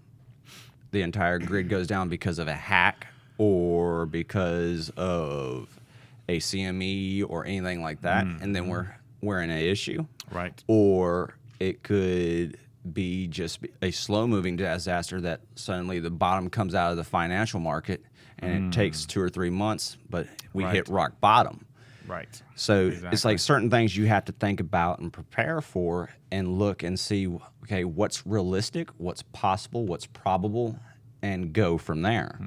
the entire grid goes down because of a hack or because of a CME or anything like that, and then we're in an issue. Right. Or it could be just a slow-moving disaster that suddenly the bottom comes out of the financial market, and it takes 2 or 3 months, but we hit rock bottom. Right. So Exactly. it's like certain things you have to think about and prepare for and look and see, okay, what's realistic, what's possible, what's probable, and go from there.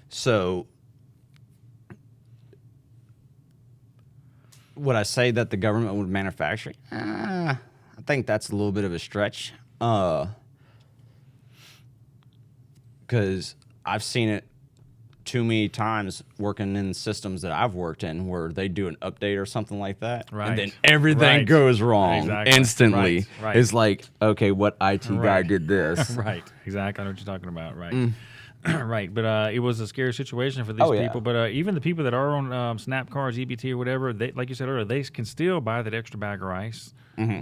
So would I say that the government would manufacture it? I think that's a little bit of a stretch. Because I've seen it too many times working in systems that I've worked in where they do an update or something like that, Right. and then everything goes wrong Exactly. instantly. Right. It's like, okay, what IT guy Right. did this? Right. Exactly. I know what you're talking about. Right. Right. But it was a scary situation for these Oh, yeah. people. But even the people that are on SNAP cards, EBT or whatever, they, like you said earlier, they can still buy that extra bag of rice,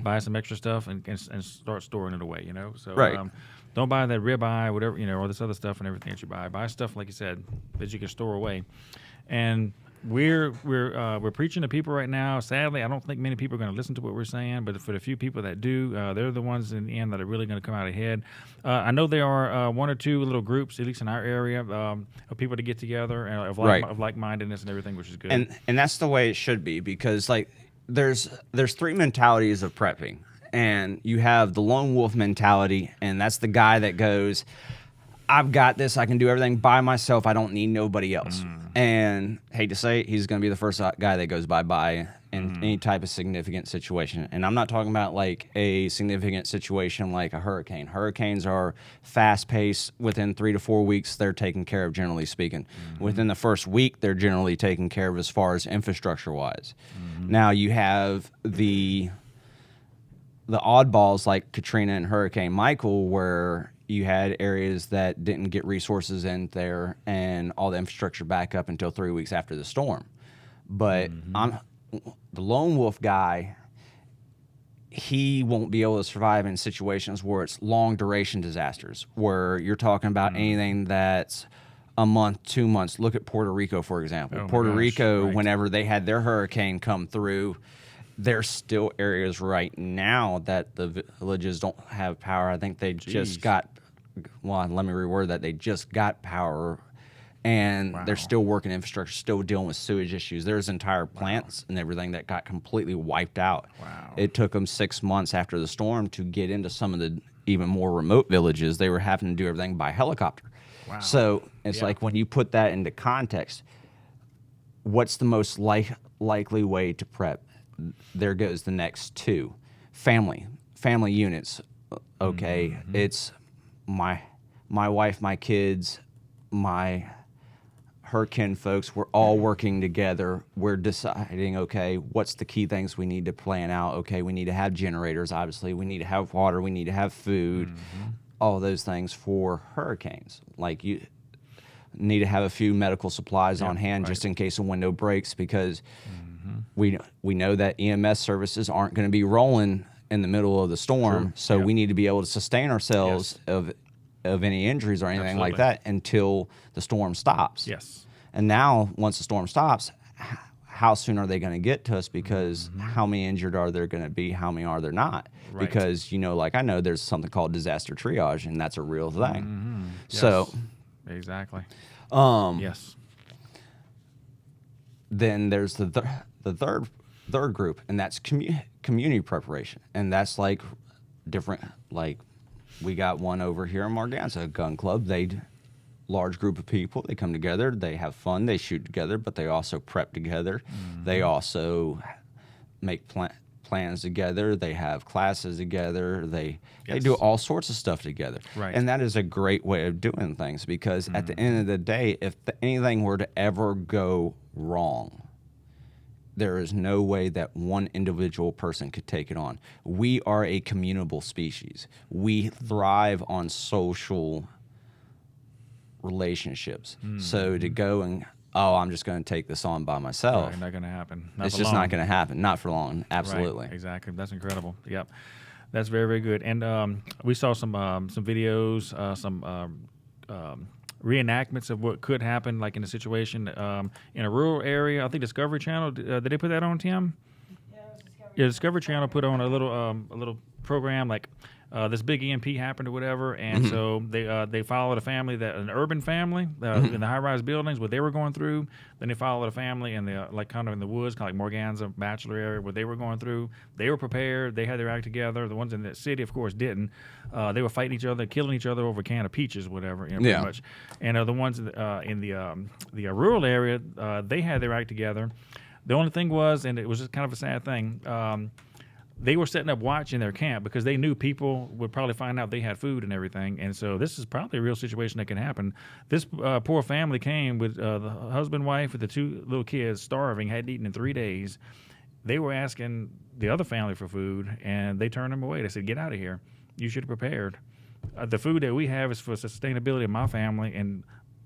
buy some extra stuff, and start storing it away, So Right. don't buy that ribeye, whatever, or this other stuff and everything that you buy. Buy stuff, like you said, that you can store away. And we're preaching to people right now. Sadly, I don't think many people are going to listen to what we're saying, but for the few people that do, they're the ones in the end that are really going to come out ahead. I know there are 1 or 2 little groups, at least in our area, of people to get together of like-mindedness and everything, which is good. And that's the way it should be, because like there's 3 mentalities of prepping, and you have the lone wolf mentality, and that's the guy that goes, I've got this. I can do everything by myself. I don't need nobody else. And hate to say it, he's going to be the first guy that goes bye-bye in any type of significant situation. And I'm not talking about like a significant situation like a hurricane. Hurricanes are fast-paced. Within 3 to 4 weeks, they're taken care of, generally speaking. Within the first week, they're generally taken care of as far as infrastructure-wise. Now you have the oddballs like Katrina and Hurricane Michael, where you had areas that didn't get resources in there and all the infrastructure back up until 3 weeks after the storm. But I'm the lone wolf guy. He won't be able to survive in situations where it's long duration disasters, where you're talking about anything that's a month, 2 months. Look at Puerto Rico, for example. Oh Puerto my gosh, Rico, right. whenever they had their hurricane come through, there's still areas right now that the villages don't have power. I think they just got, well, let me reword that. They just got power, and they're still working infrastructure, still dealing with sewage issues. There's entire plants and everything that got completely wiped out. Wow. It took them 6 months after the storm to get into some of the even more remote villages. They were having to do everything by helicopter. Wow. So it's like when you put that into context, what's the most likely way to prep? There goes the next two. Family units. Okay, it's my wife, my kids, her kin folks. We're all working together. We're deciding, okay, what's the key things we need to plan out? Okay, we need to have generators, obviously. We need to have water. We need to have food. All those things for hurricanes. Like you need to have a few medical supplies on hand just in case a window breaks, because we know that EMS services aren't going to be rolling in the middle of the storm, so we need to be able to sustain ourselves of any injuries or anything like that until the storm stops. Yes. And now, once the storm stops, how soon are they going to get to us? Because how many injured are there going to be? How many are there not? Right. Because, like I know there's something called disaster triage, and that's a real thing. Yes. So, exactly. Yes. Then there's the third group, and that's community preparation, and that's like different. Like we got one over here in Marganza, a gun club. Large group of people. They come together. They have fun. They shoot together, but they also prep together. They also make plans together. They have classes together. They do all sorts of stuff together. Right. And that is a great way of doing things, because at the end of the day, if anything were to ever go wrong, there is no way that one individual person could take it on. We are a communal species. We thrive on social relationships. So to go and, I'm just going to take this on by myself. Right, not going to happen. It's just not going to happen. Not for long. Absolutely. Right, exactly. That's incredible. Yep. That's very, very good. And we saw some videos, some reenactments of what could happen, like in a situation in a rural area. I think Discovery Channel, did they put that on, Tim? Yeah, Discovery Channel put on a little program like this big EMP happened or whatever, and so they followed a family, an urban family in the high-rise buildings, what they were going through. Then they followed a family in the like kind of in the woods, kind of like Morganza Bachelor area, what they were going through. They were prepared. They had their act together. The ones in the city, of course, didn't. They were fighting each other, killing each other over a can of peaches, whatever, pretty much. And the ones in the rural area, they had their act together. The only thing was, and it was just kind of a sad thing, they were setting up watch in their camp because they knew people would probably find out they had food and everything. And so this is probably a real situation that can happen. This poor family came with the husband, wife, with the 2 little kids, starving, hadn't eaten in 3 days. They were asking the other family for food, and they turned them away. They said, "Get out of here. You should have prepared. The food that we have is for sustainability of my family, and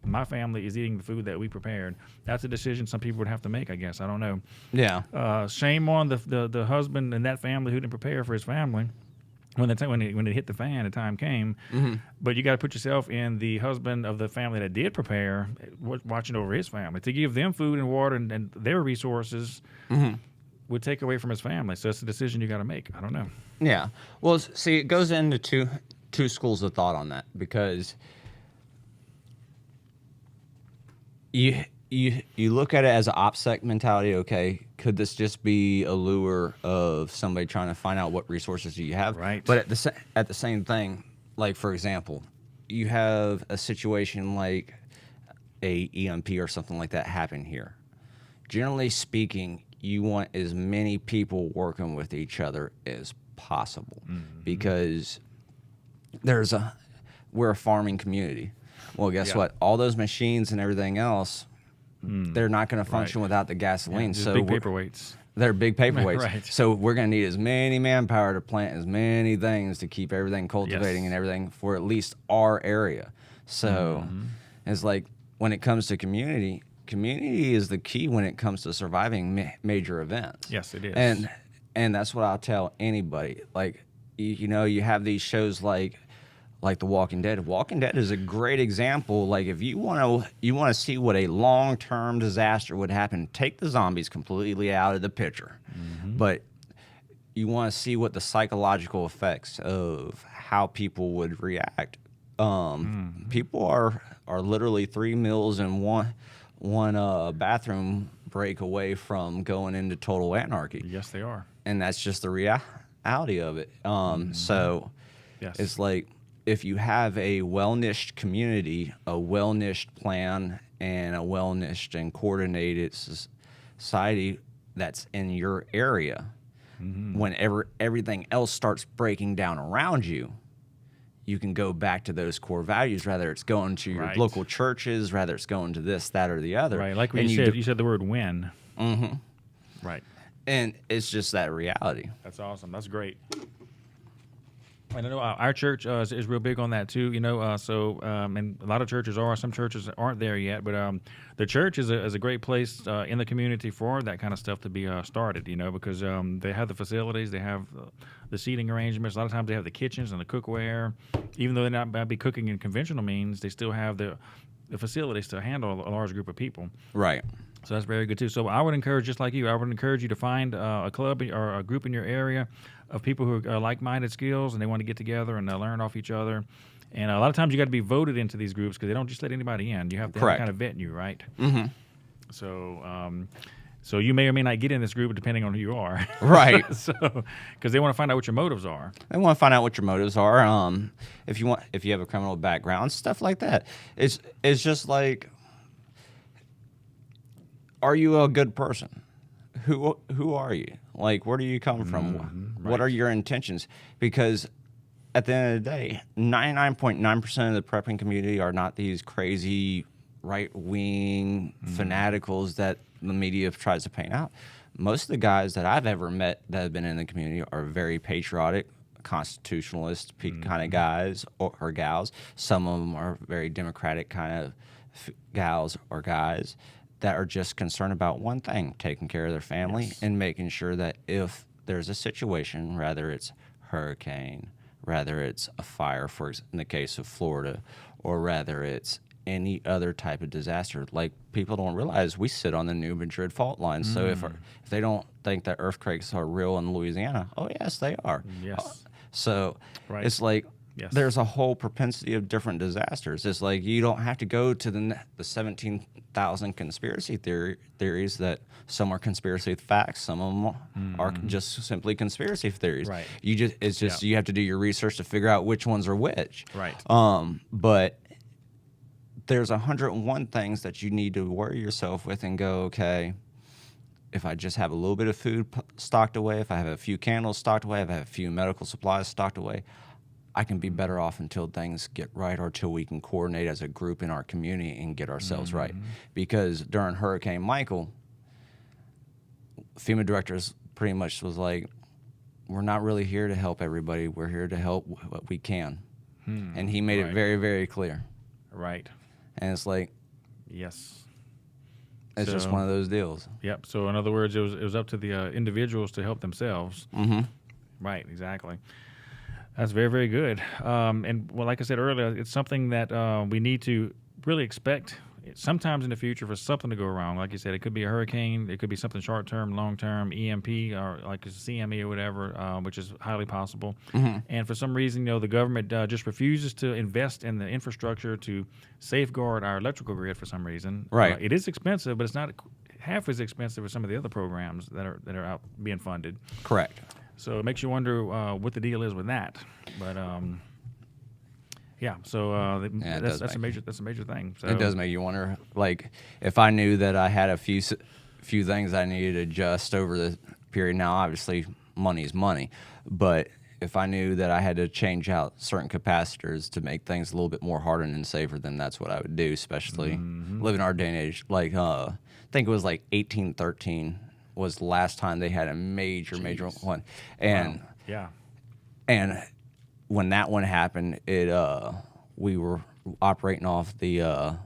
my family is eating the food that we prepared." That's a decision some people would have to make, I guess. I don't know. Yeah. Shame on the husband and that family who didn't prepare for his family when it hit the fan, the time came. But you got to put yourself in the husband of the family that did prepare, watching over his family. To give them food and water and their resources would take away from his family. So it's a decision you got to make. I don't know. Yeah. Well, see, it goes into two schools of thought on that, because you look at it as an OPSEC mentality. Okay, could this just be a lure of somebody trying to find out what resources do you have? Right. But at the same thing, like for example, you have a situation like a EMP or something like that happen here. Generally speaking, you want as many people working with each other as possible because we're a farming community. Well, guess what? All those machines and everything else, they're not going to function without the gasoline. Yeah, so big paperweights. They're big paperweights. Right. So we're going to need as many manpower to plant as many things to keep everything cultivating and everything for at least our area. So it's like when it comes to community is the key when it comes to surviving major events. Yes, it is. And that's what I'll tell anybody. Like, you know, you have these shows like The Walking Dead. Walking Dead is a great example. Like, if you want to see what a long-term disaster would happen, take the zombies completely out of the picture. But you want to see what the psychological effects of how people would react. People are literally 3 meals and one bathroom break away from going into total anarchy. Yes, they are. And that's just the reality of it. So it's like, if you have a well-niched community, a well-niched plan, and a well-niched and coordinated society that's in your area, whenever everything else starts breaking down around you, you can go back to those core values, rather it's going to your local churches, rather it's going to this, that, or the other. Right, like when you said the word win. Right. And it's just that reality. That's awesome. That's great. And I know our church is real big on that too, you know. And a lot of churches are. Some churches aren't there yet, but the church is a great place in the community for that kind of stuff to be started, you know, because they have the facilities, they have the seating arrangements. A lot of times they have the kitchens and the cookware. Even though they're not might be cooking in conventional means, they still have the facilities to handle a large group of people. Right. So that's very good too. So I would encourage, just like you, I would encourage you to find a club or a group in your area of people who are like-minded skills and they want to get together and learn off each other. And a lot of times you got to be voted into these groups because they don't just let anybody in. You have to have kind of vetting you, right? So you may or may not get in this group depending on who you are. Right. So because they want to find out what your motives are. They want to find out what your motives are. If you have a criminal background, stuff like that. It's just like, are you a good person? Who are you? Like, where do you come from? What are your intentions? Because at the end of the day, 99.9% of the prepping community are not these crazy right-wing fanaticals that the media tries to paint out. Most of the guys that I've ever met that have been in the community are very patriotic, constitutionalist kind of guys or gals. Some of them are very democratic kind of gals or guys that are just concerned about one thing, taking care of their family and making sure that if there's a situation, whether it's hurricane, whether it's a fire, in the case of Florida, or whether it's any other type of disaster, like people don't realize we sit on the New Madrid fault line. So if they don't think that earthquakes are real in Louisiana, oh yes, they are. Yes. So it's like, there's a whole propensity of different disasters. It's like you don't have to go to the 17,000 conspiracy theories that some are conspiracy facts, some of them are just simply conspiracy theories. Right. You have to do your research to figure out which ones are which. Right. But there's 101 things that you need to worry yourself with and go, okay, if I just have a little bit of food stocked away, if I have a few candles stocked away, if I have a few medical supplies stocked away, I can be better off until things get right or till we can coordinate as a group in our community and get ourselves right. Because during Hurricane Michael, FEMA directors pretty much was like, we're not really here to help everybody. We're here to help what we can. And he made it very, very clear. Right. And it's like, yes. It's just one of those deals. Yep. So in other words, it was up to the individuals to help themselves. Right. Exactly. That's very, very good. And well, like I said earlier, it's something that we need to really expect sometimes in the future for something to go wrong. Like you said, it could be a hurricane. It could be something short-term, long-term, EMP, or like a CME or whatever, which is highly possible. And for some reason, the government just refuses to invest in the infrastructure to safeguard our electrical grid for some reason. Right. It is expensive, but it's not half as expensive as some of the other programs that are out being funded. Correct. So it makes you wonder what the deal is with that. But Yeah. So Yeah, that's a major thing. So it does make you wonder. Like, if I knew that I had a few things I needed to adjust over the period. Now, obviously, money is money, but if I knew that I had to change out certain capacitors to make things a little bit more hardened and safer, then that's what I would do. Especially living our day and age. Like, I think it was like 1813 was the last time they had a major one, and wow. Yeah. and when that one happened, we were operating off the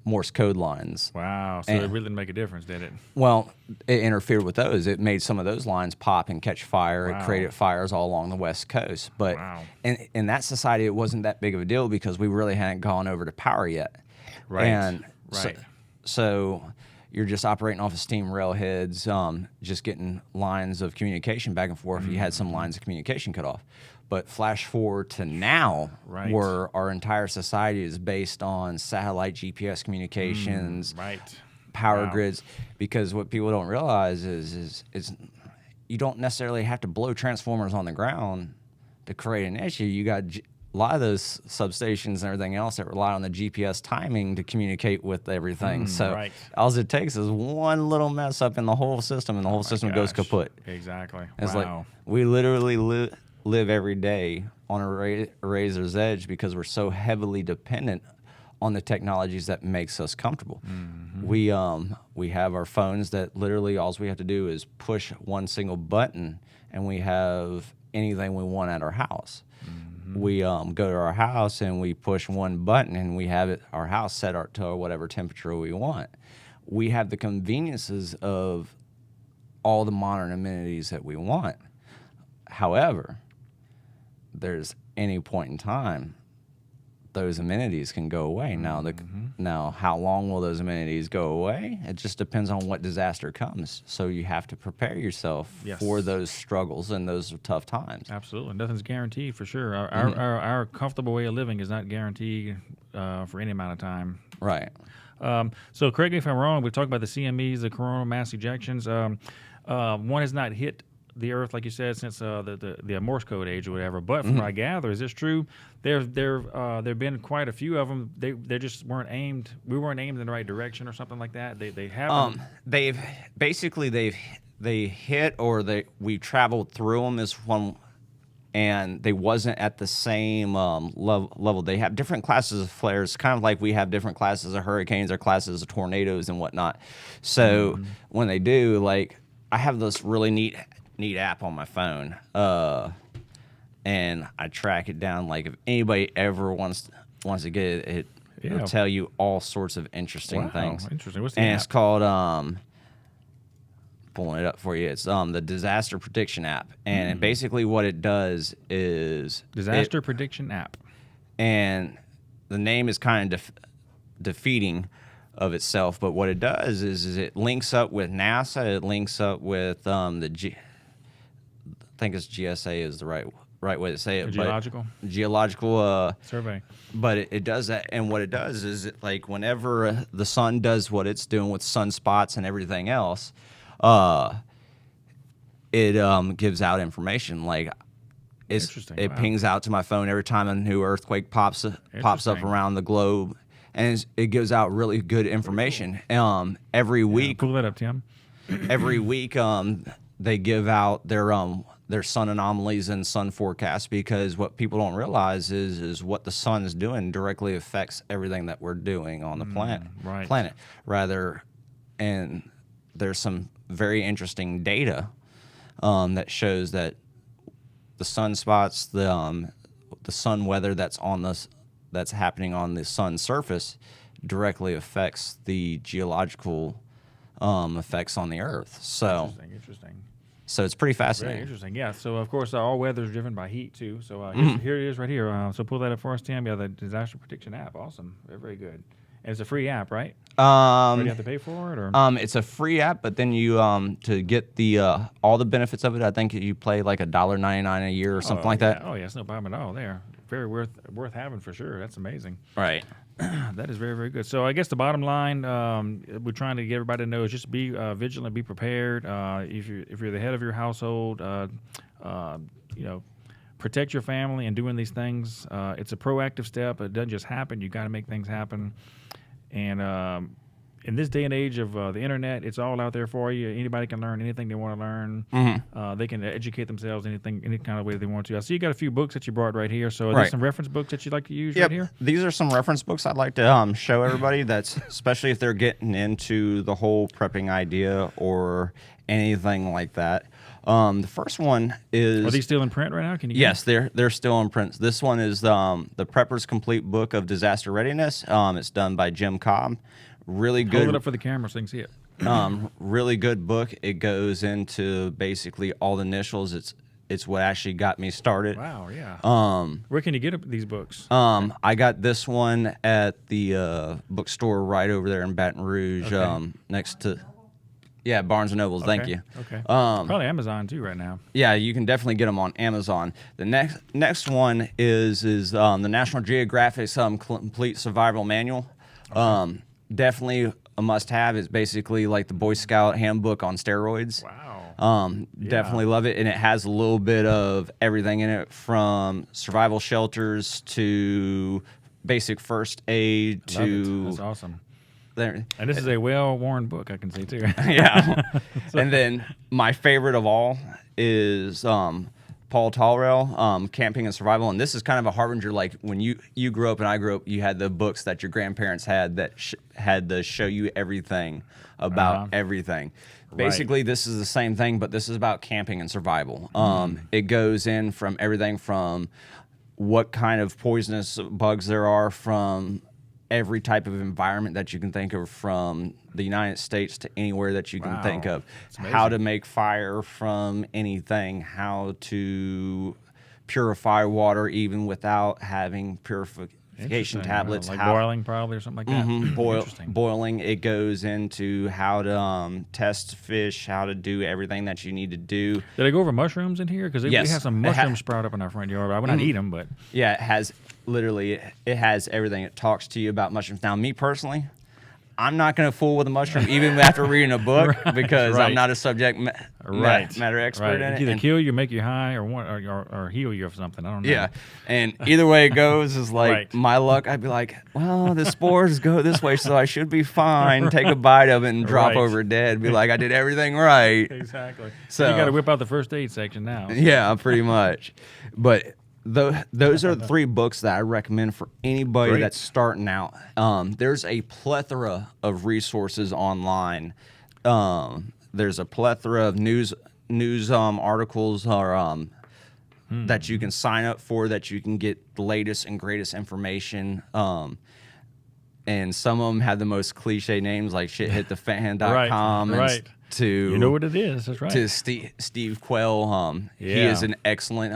Morse code lines. Wow. So it really didn't make a difference, did it? Well, it interfered with those. It made some of those lines pop and catch fire. Wow. It created fires all along the West Coast. But Wow. in that society, it wasn't that big of a deal because we really hadn't gone over to power yet. Right. And Right. So you're just operating off of steam railheads, just getting lines of communication back and forth. You had some lines of communication cut off. But flash forward to now, Right. where our entire society is based on satellite GPS communications, Right. power Wow. grids, because what people don't realize is you don't necessarily have to blow transformers on the ground to create an issue. You got a lot of those substations and everything else that rely on the GPS timing to communicate with everything. So right. all it takes is one little mess up in the whole system, and the whole system goes Gosh. kaput. Exactly. It's Wow. like we literally live every day on a razor's edge because we're so heavily dependent on the technologies that makes us comfortable. We have our phones that literally all we have to do is push one single button, and we have anything we want at our house. We go to our house and we push one button, and we have our house set to whatever temperature we want. We have the conveniences of all the modern amenities that we want. However, there's any point in time those amenities can go away. Now, how long will those amenities go away? It just depends on what disaster comes. So you have to prepare yourself Yes. for those struggles and those tough times. Absolutely. Nothing's guaranteed for sure. Our comfortable way of living is not guaranteed for any amount of time. Right. So correct me if I'm wrong. We talked about the CMEs, the coronal mass ejections. One has not hit the Earth, like you said, since the Morse code age or whatever. But from what I gather, is this true? There've been quite a few of them. They just weren't aimed. We weren't aimed in the right direction or something like that. They haven't. They hit, or we traveled through them as one, and they wasn't at the same level. They have different classes of flares, kind of like we have different classes of hurricanes or classes of tornadoes and whatnot. So when they do, like, I have this really neat app on my phone, and I track it down. Like, if anybody ever wants to get it, it'll tell you all sorts of interesting things. Interesting. What's the And app? it's called pulling it up for you. It's the Disaster Prediction app, and basically what it does is Disaster Prediction app. and the name is kind of defeating of itself, but what it does is it links up with NASA. It links up with I think it's GSA is the right way to say it. Geological Survey. But it does that, and what it does is like whenever the sun does what it's doing with sunspots and everything else, it gives out information. Like it pings out to my phone every time a new earthquake pops up around the globe, and it gives out really good information. Every week, Pull that up, Tim. every week, they give out their sun anomalies and sun forecasts, because what people don't realize is what the sun is doing directly affects everything that we're doing on the planet. And there's some very interesting data that shows that the sunspots, the sun weather that's happening on the sun's surface directly affects the geological effects on the Earth. So Interesting. So it's pretty Very fascinating. interesting. Yeah. So of course, all weather is driven by heat too. So here it is right here. So pull that up for us, Tim. Yeah, the Disaster Prediction app. Awesome. Very, very good. And it's a free app, right? Or do you have to pay for it, or? It's a free app, but then you to get the all the benefits of it, I think you pay like $1.99 a year or something like that. Oh yeah, it's no problem at all. There, very worth having for sure. That's amazing. Right. That is very, very good. So I guess the bottom line we're trying to get everybody to know is just be vigilant, be prepared. If you're the head of your household, protect your family and doing these things. It's a proactive step. It doesn't just happen. You got to make things happen. And in this day and age of the internet, it's all out there for you. Anybody can learn anything they want to learn. They can educate themselves any kind of way they want to. I see you got a few books that you brought right here. So are there some reference books that you'd like to use right here? These are some reference books I'd like to show everybody. That's especially if they're getting into the whole prepping idea or anything like that. The first one is... Are these still in print right now? Can you? Yes, they're still in print. This one is the Prepper's Complete Book of Disaster Readiness. It's done by Jim Cobb. Really good. Hold it up for the camera so you can see it. Really good book. It goes into basically all the initials. It's what actually got me started. Wow, yeah. Where can you get these books? I got this one at the bookstore right over there in Baton Rouge, next to... Yeah, Barnes & Nobles, thank you. Okay. Probably Amazon too right now. Yeah, you can definitely get them on Amazon. The next one is the National Geographic's Complete Survival Manual. Definitely a must-have. It's basically like the Boy Scout handbook on steroids. Wow. Definitely love it, and it has a little bit of everything in it, from survival shelters to basic first aid to... That's awesome. There. And this is a well-worn book, I can see, too. Yeah. And then my favorite of all is Paul Tallrell, Camping and Survival. And this is kind of a harbinger, like when you grew up and I grew up, you had the books that your grandparents had that had to show you everything about everything. Basically, this is the same thing, but this is about camping and survival. It goes in from everything from what kind of poisonous bugs there are, from every type of environment that you can think of, from the United States to anywhere that you can think of. How to make fire from anything, how to purify water even without having purification tablets. Like boiling probably or something like that. Boiling. It goes into how to test fish, how to do everything that you need to do. Did I go over mushrooms in here? Because we have some mushrooms sprout up in our front yard. I would not eat them, but... Yeah, it has... Literally, it has everything. It talks to you about mushrooms. Now, me personally, I'm not going to fool with a mushroom even after reading a book because I'm not a subject matter expert in it. Either kill you, make you high, or heal you of something. I don't know. Yeah, and either way it goes is like my luck. I'd be like, well, the spores go this way, so I should be fine. Take a bite of it and drop over dead. Be like, I did everything right. Exactly. So you got to whip out the first aid section now. Yeah, pretty much. But those are the three books that I recommend for anybody that's starting out. There's a plethora of resources online. There's a plethora of news articles or that you can sign up for, that you can get the latest and greatest information. And some of them have the most cliche names, like shithitthefan.com. Right. To you know what it is, that's right. To Steve Quayle, he is an excellent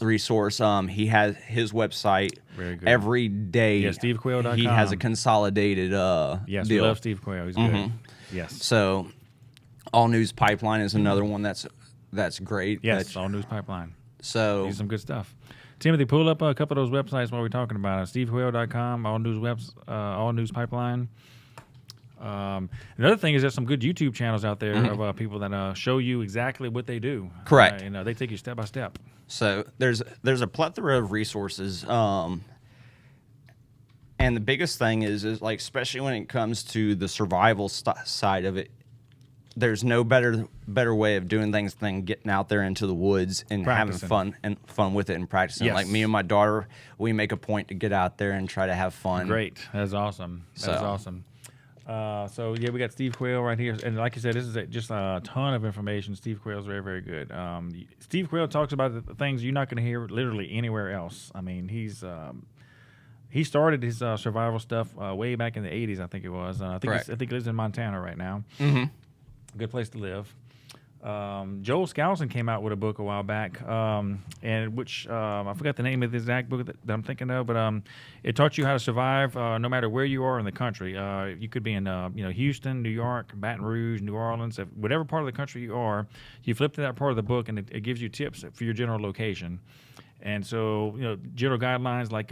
resource. He has his website every day. Yeah, SteveQuayle.com. He has a consolidated yes, deal. We love Steve Quayle. He's good. Yes. So, All News Pipeline is another one that's great. Yes, All News Pipeline. So, he's some good stuff. Timothy, pull up a couple of those websites while we're talking about it. SteveQuayle.com, All News Pipeline. Another thing is there's some good YouTube channels out there of people that show you exactly what they do. Correct. They take you step by step. So there's a plethora of resources, and the biggest thing is like, especially when it comes to the survival side of it, there's no better way of doing things than getting out there into the woods and having fun with it and practicing. Yes. Like me and my daughter, we make a point to get out there and try to have fun. Great. That's awesome. That's awesome. So we got Steve Quayle right here, and like you said, this is just a ton of information. Steve Quayle's very, very good. Steve Quayle talks about the things you're not going to hear literally anywhere else. I mean, he started his survival stuff way back in the '80s, I think it was. I think he lives in Montana right now. Good place to live. Joel Skousen came out with a book a while back, and which I forgot the name of the exact book that I'm thinking of, but it taught you how to survive no matter where you are in the country. You could be in Houston, New York, Baton Rouge, New Orleans, whatever part of the country you are. You flip to that part of the book, and it gives you tips for your general location. And so, general guidelines like,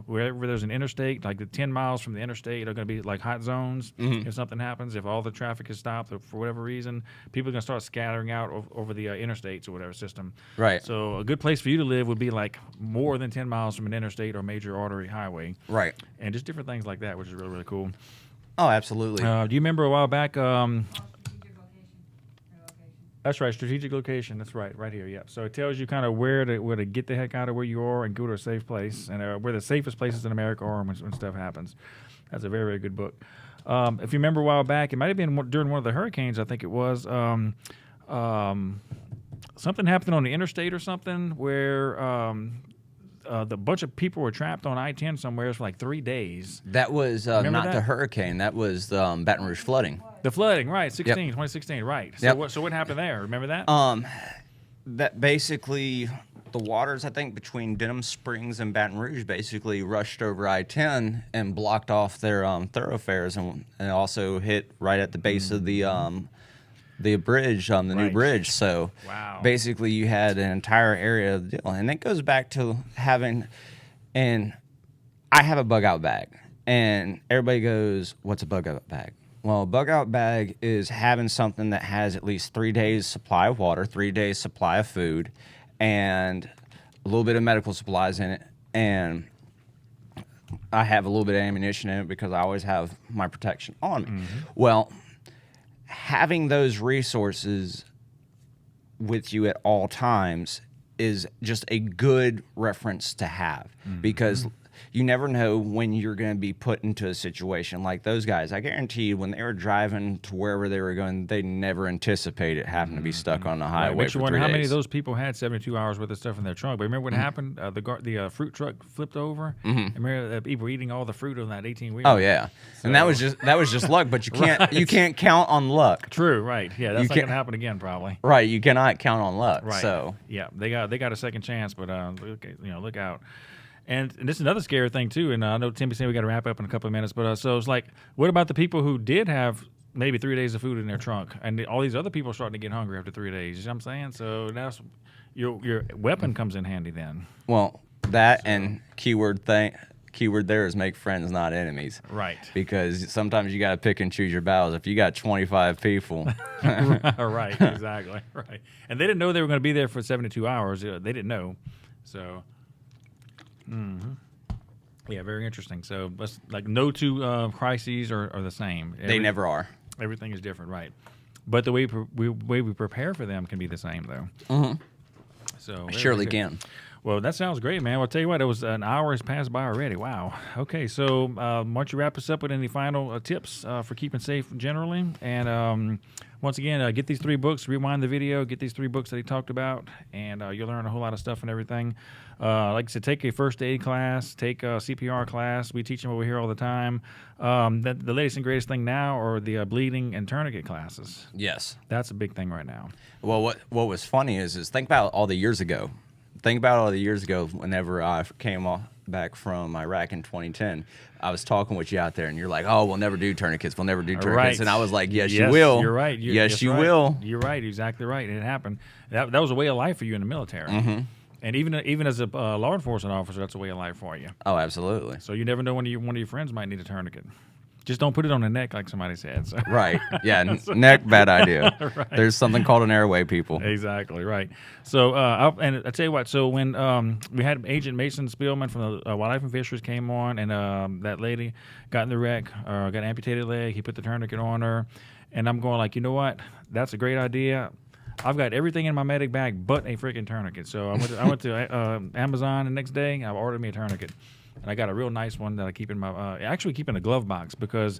wherever there's an interstate, like the 10 miles from the interstate are going to be like hot zones. If something happens, if all the traffic is stopped for whatever reason, people are going to start scattering out over the interstates or whatever system. Right. So a good place for you to live would be like more than 10 miles from an interstate or major artery highway. Right. And just different things like that, which is really, really cool. Oh, absolutely. Do you remember a while back? That's right, strategic location. That's right here. Yeah. So it tells you kind of where to get the heck out of where you are and go to a safe place, and where the safest places in America are when stuff happens. That's a very, very good book. If you remember a while back, it might have been during one of the hurricanes. I think it was. Something happened on the interstate or something where the bunch of people were trapped on I-10 somewhere for like 3 days. That was not the hurricane. That was the Baton Rouge flooding. The flooding, right? 2016, right. So what happened there? Remember that? That basically the waters, I think, between Denham Springs and Baton Rouge basically rushed over I-10 and blocked off their thoroughfares, and also hit right at the base of the bridge, the new bridge. So basically you had an entire area, and it goes back to having, and I have a bug out bag, and everybody goes, what's a bug out bag? Well, a bug out bag is having something that has at least 3 days supply of water, 3 days supply of food, and a little bit of medical supplies in it. And I have a little bit of ammunition in it because I always have my protection on me. Well, having those resources with you at all times is just a good reference to have, because you never know when you're going to be put into a situation like those guys. I guarantee when they were driving to wherever they were going, they never anticipated having to be stuck on the highway for 3 days. How many of those people had 72 hours worth of stuff in their trunk? But remember what happened? The fruit truck flipped over. Remember people were eating all the fruit on that 18-wheeler? Oh yeah, so, and that was just luck. But you can't you can't count on luck. True, right? Yeah, that's not going to happen again, probably. Right, you cannot count on luck. Right. So yeah, they got a second chance, but look out. And this is another scary thing too. And I know Timmy said we got to wrap up in a couple of minutes, but so it's like, what about the people who did have maybe 3 days of food in their trunk, and all these other people are starting to get hungry after 3 days? You know what I'm saying? So that's your weapon comes in handy then. Well, and keyword there is make friends, not enemies. Right. Because sometimes you got to pick and choose your battles. If you got 25 people. Right, exactly. Right. And they didn't know they were going to be there for 72 hours. They didn't know. So, yeah, very interesting. So, like no two crises are the same. They never are. Everything is different, right? But the way we prepare for them can be the same, though. So surely can. Well, that sounds great, man. Well, I'll tell you what, it was an hour has passed by already. Wow. Okay, so why don't you wrap us up with any final tips for keeping safe generally? And once again, get these 3 books, rewind the video, get these 3 books that he talked about, and you'll learn a whole lot of stuff and everything. Like I said, take a first aid class, take a CPR class. We teach them over here all the time. The latest and greatest thing now are the bleeding and tourniquet classes. Yes. That's a big thing right now. Well, what was funny is think about all the years ago. Think about all the years ago whenever I came back from Iraq in 2010. I was talking with you out there, and you're like, oh, we'll never do tourniquets. We'll never do tourniquets. Right. And I was like, yes, you will. You're right. Yes, you will. You're right. Exactly right. It happened. That was a way of life for you in the military. And even as a law enforcement officer, that's a way of life for you. Oh, absolutely. So you never know when one of your friends might need a tourniquet. Just don't put it on the neck like somebody said. So. Right. Yeah, neck, bad idea. Right. There's something called an airway, people. Exactly, right. So, and I tell you what, so when we had Agent Mason Spielman from the Wildlife and Fisheries came on, and that lady got in the wreck, got an amputated leg, he put the tourniquet on her, and I'm going like, you know what, that's a great idea. I've got everything in my medic bag but a freaking tourniquet. So I went to Amazon the next day, I ordered me a tourniquet. And I got a real nice one that I keep in my actually keep in a glove box, because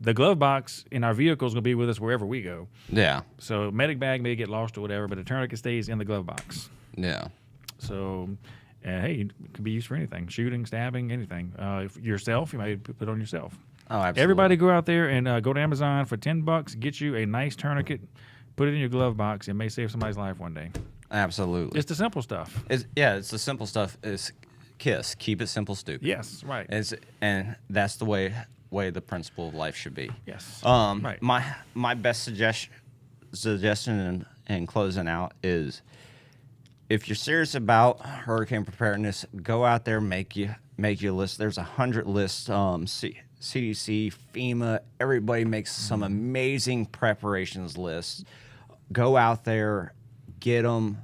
the glove box in our vehicle is going to be with us wherever we go. Yeah. So medic bag may get lost or whatever, but the tourniquet stays in the glove box. Yeah. So, hey, it could be used for anything: shooting, stabbing, anything. Yourself, you might put it on yourself. Oh, absolutely. Everybody go out there and go to Amazon for $10. Get you a nice tourniquet. Put it in your glove box. It may save somebody's life one day. Absolutely. It's the simple stuff. It's the simple stuff. KISS, keep it simple, stupid. Yes, right. And that's the way the principle of life should be. Yes. Right. My best suggestion in closing out is if you're serious about hurricane preparedness, go out there, make you a list. There's 100 lists. CDC, FEMA, everybody makes some amazing preparations lists. Go out there, get them,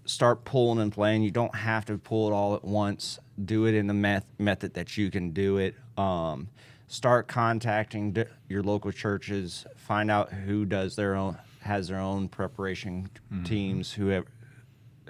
start pulling and playing. You don't have to pull it all at once. Do it in the method that you can do it. Start contacting your local churches. Find out who has their own preparation teams.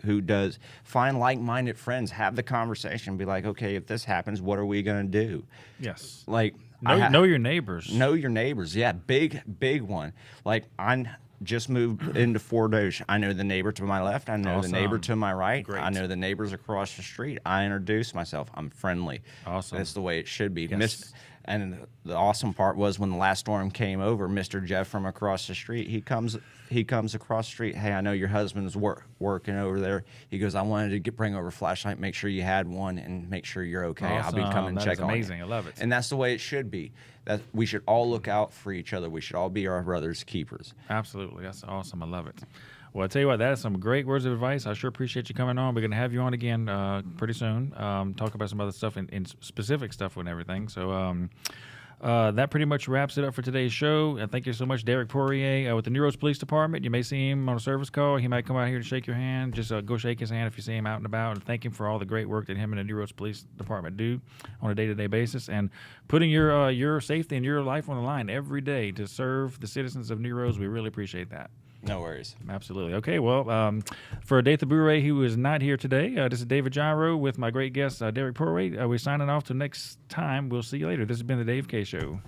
Who does. Find like-minded friends. Have the conversation. Be like, okay, if this happens, what are we gonna do? Yes. Like know your neighbors. Know your neighbors. Yeah, big one. Like I just moved into Fort Doge. I know the neighbor to my left. I know the neighbor to my right. Great. I know the neighbors across the street. I introduce myself. I'm friendly. Awesome. That's the way it should be. Yes. And the awesome part was when the last storm came over, Mr. Jeff from across the street, he comes across the street. Hey, I know your husband's working over there. He goes, I wanted to bring over a flashlight, make sure you had one, and make sure you're okay. Awesome. I'll be coming check on you. Amazing. I love it. And that's the way it should be. That we should all look out for each other. We should all be our brothers' keepers. Absolutely. That's awesome. I love it. Well, I tell you what, that is some great words of advice. I sure appreciate you coming on. We're going to have you on again pretty soon. Talk about some other stuff and specific stuff and everything. So that pretty much wraps it up for today's show. Thank you so much, Derrick Poirrier with the New Roads Police Department. You may see him on a service call. He might come out here to shake your hand. Just go shake his hand if you see him out and about. And thank him for all the great work that him and the New Roads Police Department do on a day-to-day basis and putting your safety and your life on the line every day to serve the citizens of New Roads. We really appreciate that. No worries. Absolutely. Okay, well, for Datha Bure, who is not here today, this is David Gyro with my great guest, Derrick Poirrier. We're signing off till next time. We'll see you later. This has been the Dave K. Show.